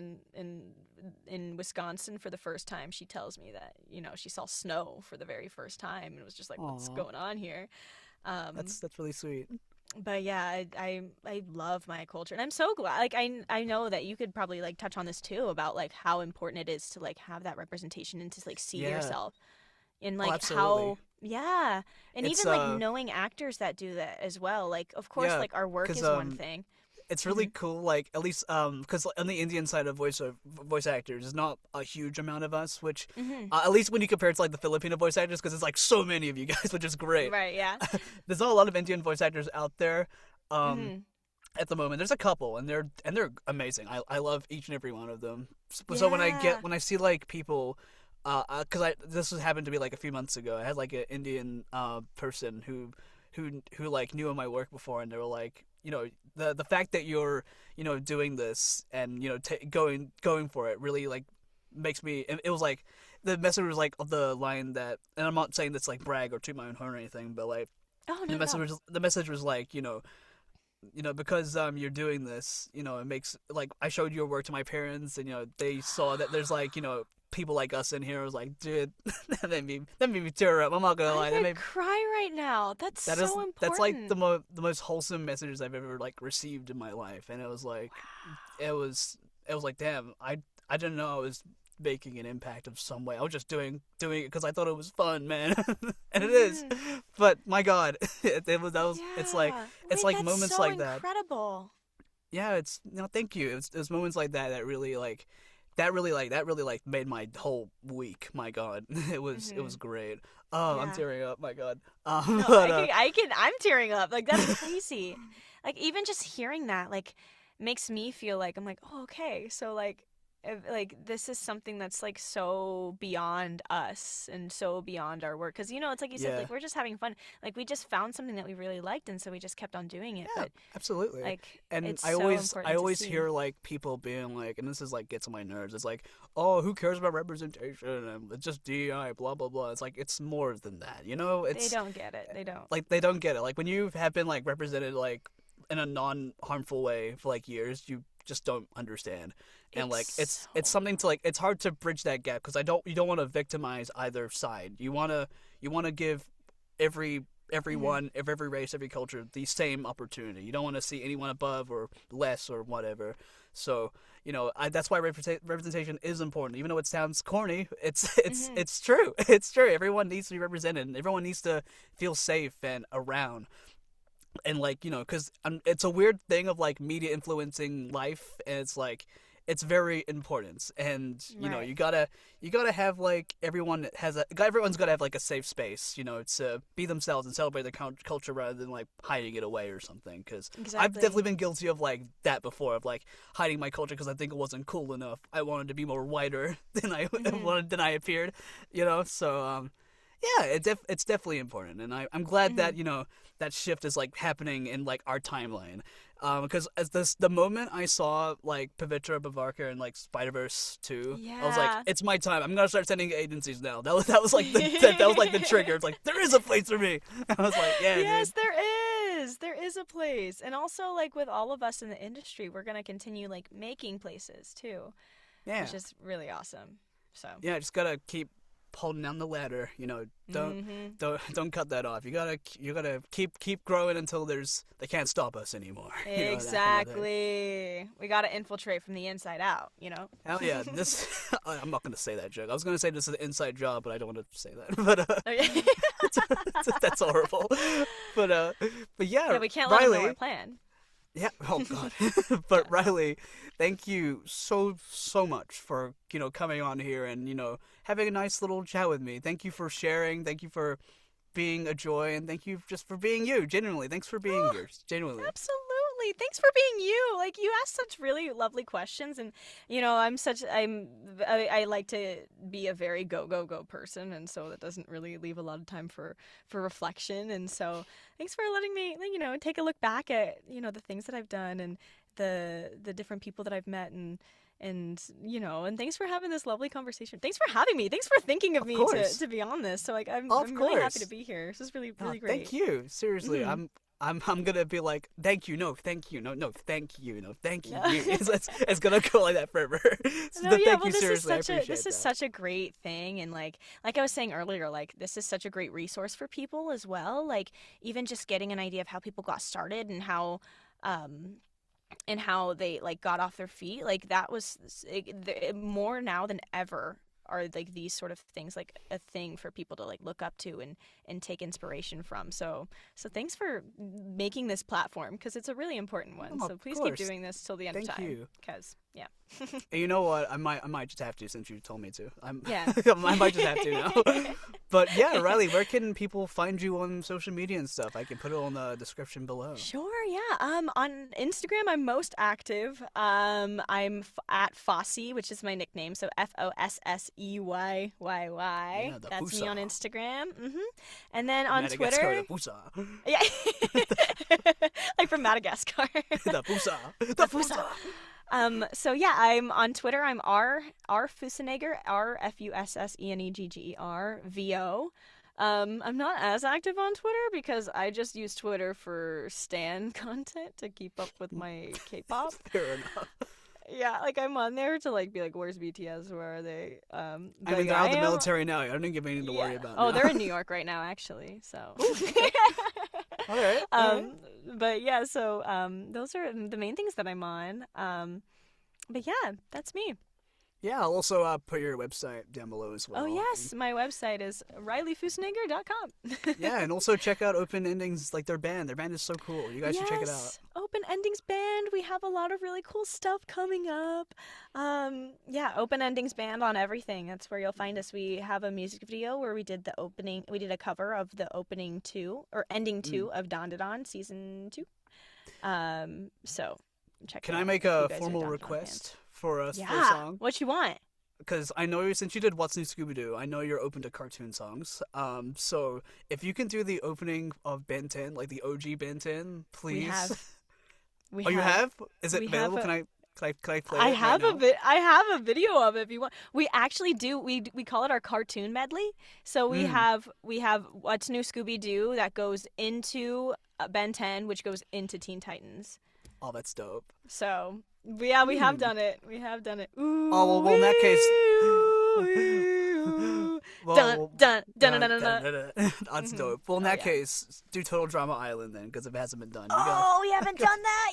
in Wisconsin for the first time, she tells me that she saw snow for the very first time, and was just like, "What's Aw. going on here?" That's really sweet. But yeah, I love my culture, and I'm so glad. Like I know that you could probably like touch on this too about like how important it is to like have that representation and to like see Yeah. yourself in Oh, like absolutely. yeah, and It's, even like knowing actors that do that as well. Like of course, Yeah, like our work 'cause, is one thing. It's really cool, like at least because on the Indian side of voice actors, there's not a huge amount of us. Which at least when you compare it to like the Filipino voice actors, because it's like so many of you guys, which is great. Right? Yeah. There's not a lot of Indian voice actors out there. At the moment, there's a couple, and they're amazing. I love each and every one of them. So when Yeah. I see like people, because this happened to be like a few months ago. I had like an Indian person who like knew of my work before, and they were like, the fact that you're doing this and going for it really like makes me. It was like the message was like of the line that, and I'm not saying this like brag or toot my own horn or anything, but like Oh no, the message was like because you're doing this, it makes like I showed your work to my parents, and they saw that there's like people like us in here. I was like, dude, that made me tear up. I'm not gonna lie. I could cry right now. That's so important. That's like the most wholesome messages I've ever like received in my life, and it was like, it was like, damn, I didn't know I was making an impact of some way. I was just doing it because I thought it was fun, man, and it is. But my God, it's like Yeah. it's Wait, like that's moments so like that. incredible. Yeah, it's thank you. It's moments like that really like. That really made my whole week. My God, it was great. Oh, I'm Yeah. tearing up. My God. No, But, I'm tearing up. Like that's crazy. Like even just hearing that like makes me feel like I'm like, oh, okay. So like this is something that's like so beyond us and so beyond our work, because it's like you said, Yeah. like we're just having fun, like we just found something that we really liked, and so we just kept on doing it. yeah, But absolutely. like And it's I so always important to always see. hear like people being like, and this is like gets on my nerves. It's like, oh, who cares about representation? And it's just DEI, blah blah blah. It's like it's more than that. It's They don't get it. They don't. like they don't get it. Like when you have been like represented like in a non-harmful way for like years, you just don't understand. And like it's something to like, it's hard to bridge that gap because you don't want to victimize either side. You want to give every everyone, of every race, every culture, the same opportunity. You don't want to see anyone above or less or whatever. So, that's why representation is important. Even though it sounds corny, it's true. It's true. Everyone needs to be represented, and everyone needs to feel safe and around. And because it's a weird thing of media influencing life, and it's very important. And Right. you gotta have everyone's gotta have a safe space, to be themselves and celebrate their culture rather than hiding it away or something. Because I've definitely been guilty of that before, of hiding my culture because I think it wasn't cool enough. I wanted to be more whiter than I than I appeared, So yeah, it's definitely important, and I'm glad that that shift is happening in our timeline, because as the moment I saw Pavitra Bavarkar and Spider-Verse 2, I was Yeah. it's my time. I'm gonna start sending agencies now. That was the trigger. It's there is a place for me. I was yeah, Yes, dude. there is a place. And also with all of us in the industry, we're going to continue making places too, Yeah, which is really awesome. So, yeah. Just gotta keep holding down the ladder. Don't cut that off. You gotta keep growing until they can't stop us anymore. That kind of thing. exactly. We got to infiltrate from the inside out, Hell yeah, this. I'm not gonna say that joke. I was gonna say this is an inside job, but I don't want to say that. But Okay. that's horrible. But yeah, Yeah, we can't let them know Riley. our plan. Yeah. Oh God. But Riley, thank you so much for coming on here and having a nice little chat with me. Thank you for sharing. Thank you for being a joy, and thank you just for being you. Genuinely, thanks for being here. Genuinely. Absolutely. Thanks for being you. You asked such really lovely questions, and I like to be a very go person, and so that doesn't really leave a lot of time for reflection. And so thanks for letting me take a look back at the things that I've done and the different people that I've met, and thanks for having this lovely conversation. Thanks for having me. Thanks for thinking of me course. to be on this. So I'm Of really happy course. to be here. This is really Oh, really great. thank you. Seriously, Mhm. I'm gonna be thank you, no, thank you, no, thank you, no, thank you. It's gonna go like that forever. So No, yeah, thank well, you, this is seriously. I such a appreciate this is that. such a great thing, and like I was saying earlier, this is such a great resource for people as well. Even just getting an idea of how people got started um, and how they got off their feet. That was more now than ever are these sort of things a thing for people to look up to and take inspiration from. So thanks for making this platform, because it's a really important one. Oh, So of please keep course. doing this till the end Thank of time. you. Because yeah. And you know what? I might just have to, since you told me to. Yeah. I might just have to now. But yeah, Riley, where can people find you on social media and stuff? I can put it on the description below. Sure, yeah. On Instagram, I'm most active. At Fossey, which is my nickname, so FOSSEYYYY. Yeah, the That's me on Fusa. Instagram. And then on Madagascar, Twitter, the Fusa. yeah, from Madagascar. The Fusa. The Fusa. So yeah, I'm on Twitter. I'm R Fussenegger, RFUSSENEGGER VO. I'm not as active on Twitter because I just use Twitter for stan content to keep up with my K-pop. Fair enough. Yeah, I'm on there to be where's BTS? Where are they? I mean, they're out of the military now. I don't give anything to worry about. Oh, now. they're in New York right now, actually. So. All right. All right. But yeah, so those are the main things that I'm on. But yeah, that's me. Yeah, I'll also put your website down below as well. Oh yes, my website is rileyfussenegger.com. Yeah, and also check out Open Endings, their band. Their band is so cool. You guys should check it out. Yes, Open Endings Band. We have a lot of really cool stuff coming up. Yeah, Open Endings Band on everything. That's where you'll find us. We have a music video where we did a cover of the opening 2 or ending 2 of Don Da Don season 2. So check Can it I out make if you a guys are formal Don Da Don request fans. for us for a Yeah, song? what you want? Because I know since you did What's New Scooby-Doo, I know you're open to cartoon songs. So if you can do the opening of Ben 10, the OG Ben 10, please. We have. Oh, you have? Is it we available? have Can I play it? I right have now? I have a video of it if you want. We actually do. We call it our cartoon medley. So we have What's New Scooby Doo that goes into Ben 10, which goes into Teen Titans. Oh, that's dope. So yeah, we have done it. We have done it. Ooh, Oh well, in that case. ooh, you. Well, Dun, dun, dun, dun, dun, dun, dun. That's dope. Well, in that yeah. case, do Total Drama Island then, because if it hasn't been done, you Oh, we haven't done that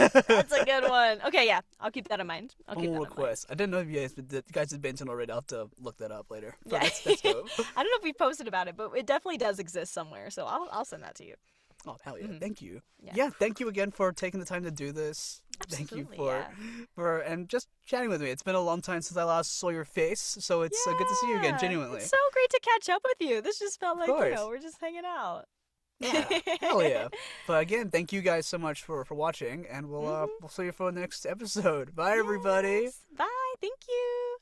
yet. That's a good one. Okay, yeah, I'll keep that in mind. I'll keep one that more in mind. request. I didn't know if you guys had mentioned already. I'll have to look that up later. But Yeah. that's dope. I don't know if we posted about it, but it definitely does exist somewhere. So I'll send that to you. Oh, hell yeah. Thank you. Yeah. Yeah, thank you again for taking the time to do this. Thank you Absolutely, for and just chatting with me. It's been a long time since I last saw your face, so it's good to see you again, Yeah, genuinely. It's so great to catch up with you. This just felt like, course. we're just hanging out. Yeah, hell yeah. But again, thank you guys so much for watching, and we'll see you for the next episode. Bye, everybody. Yes. Bye. Thank you.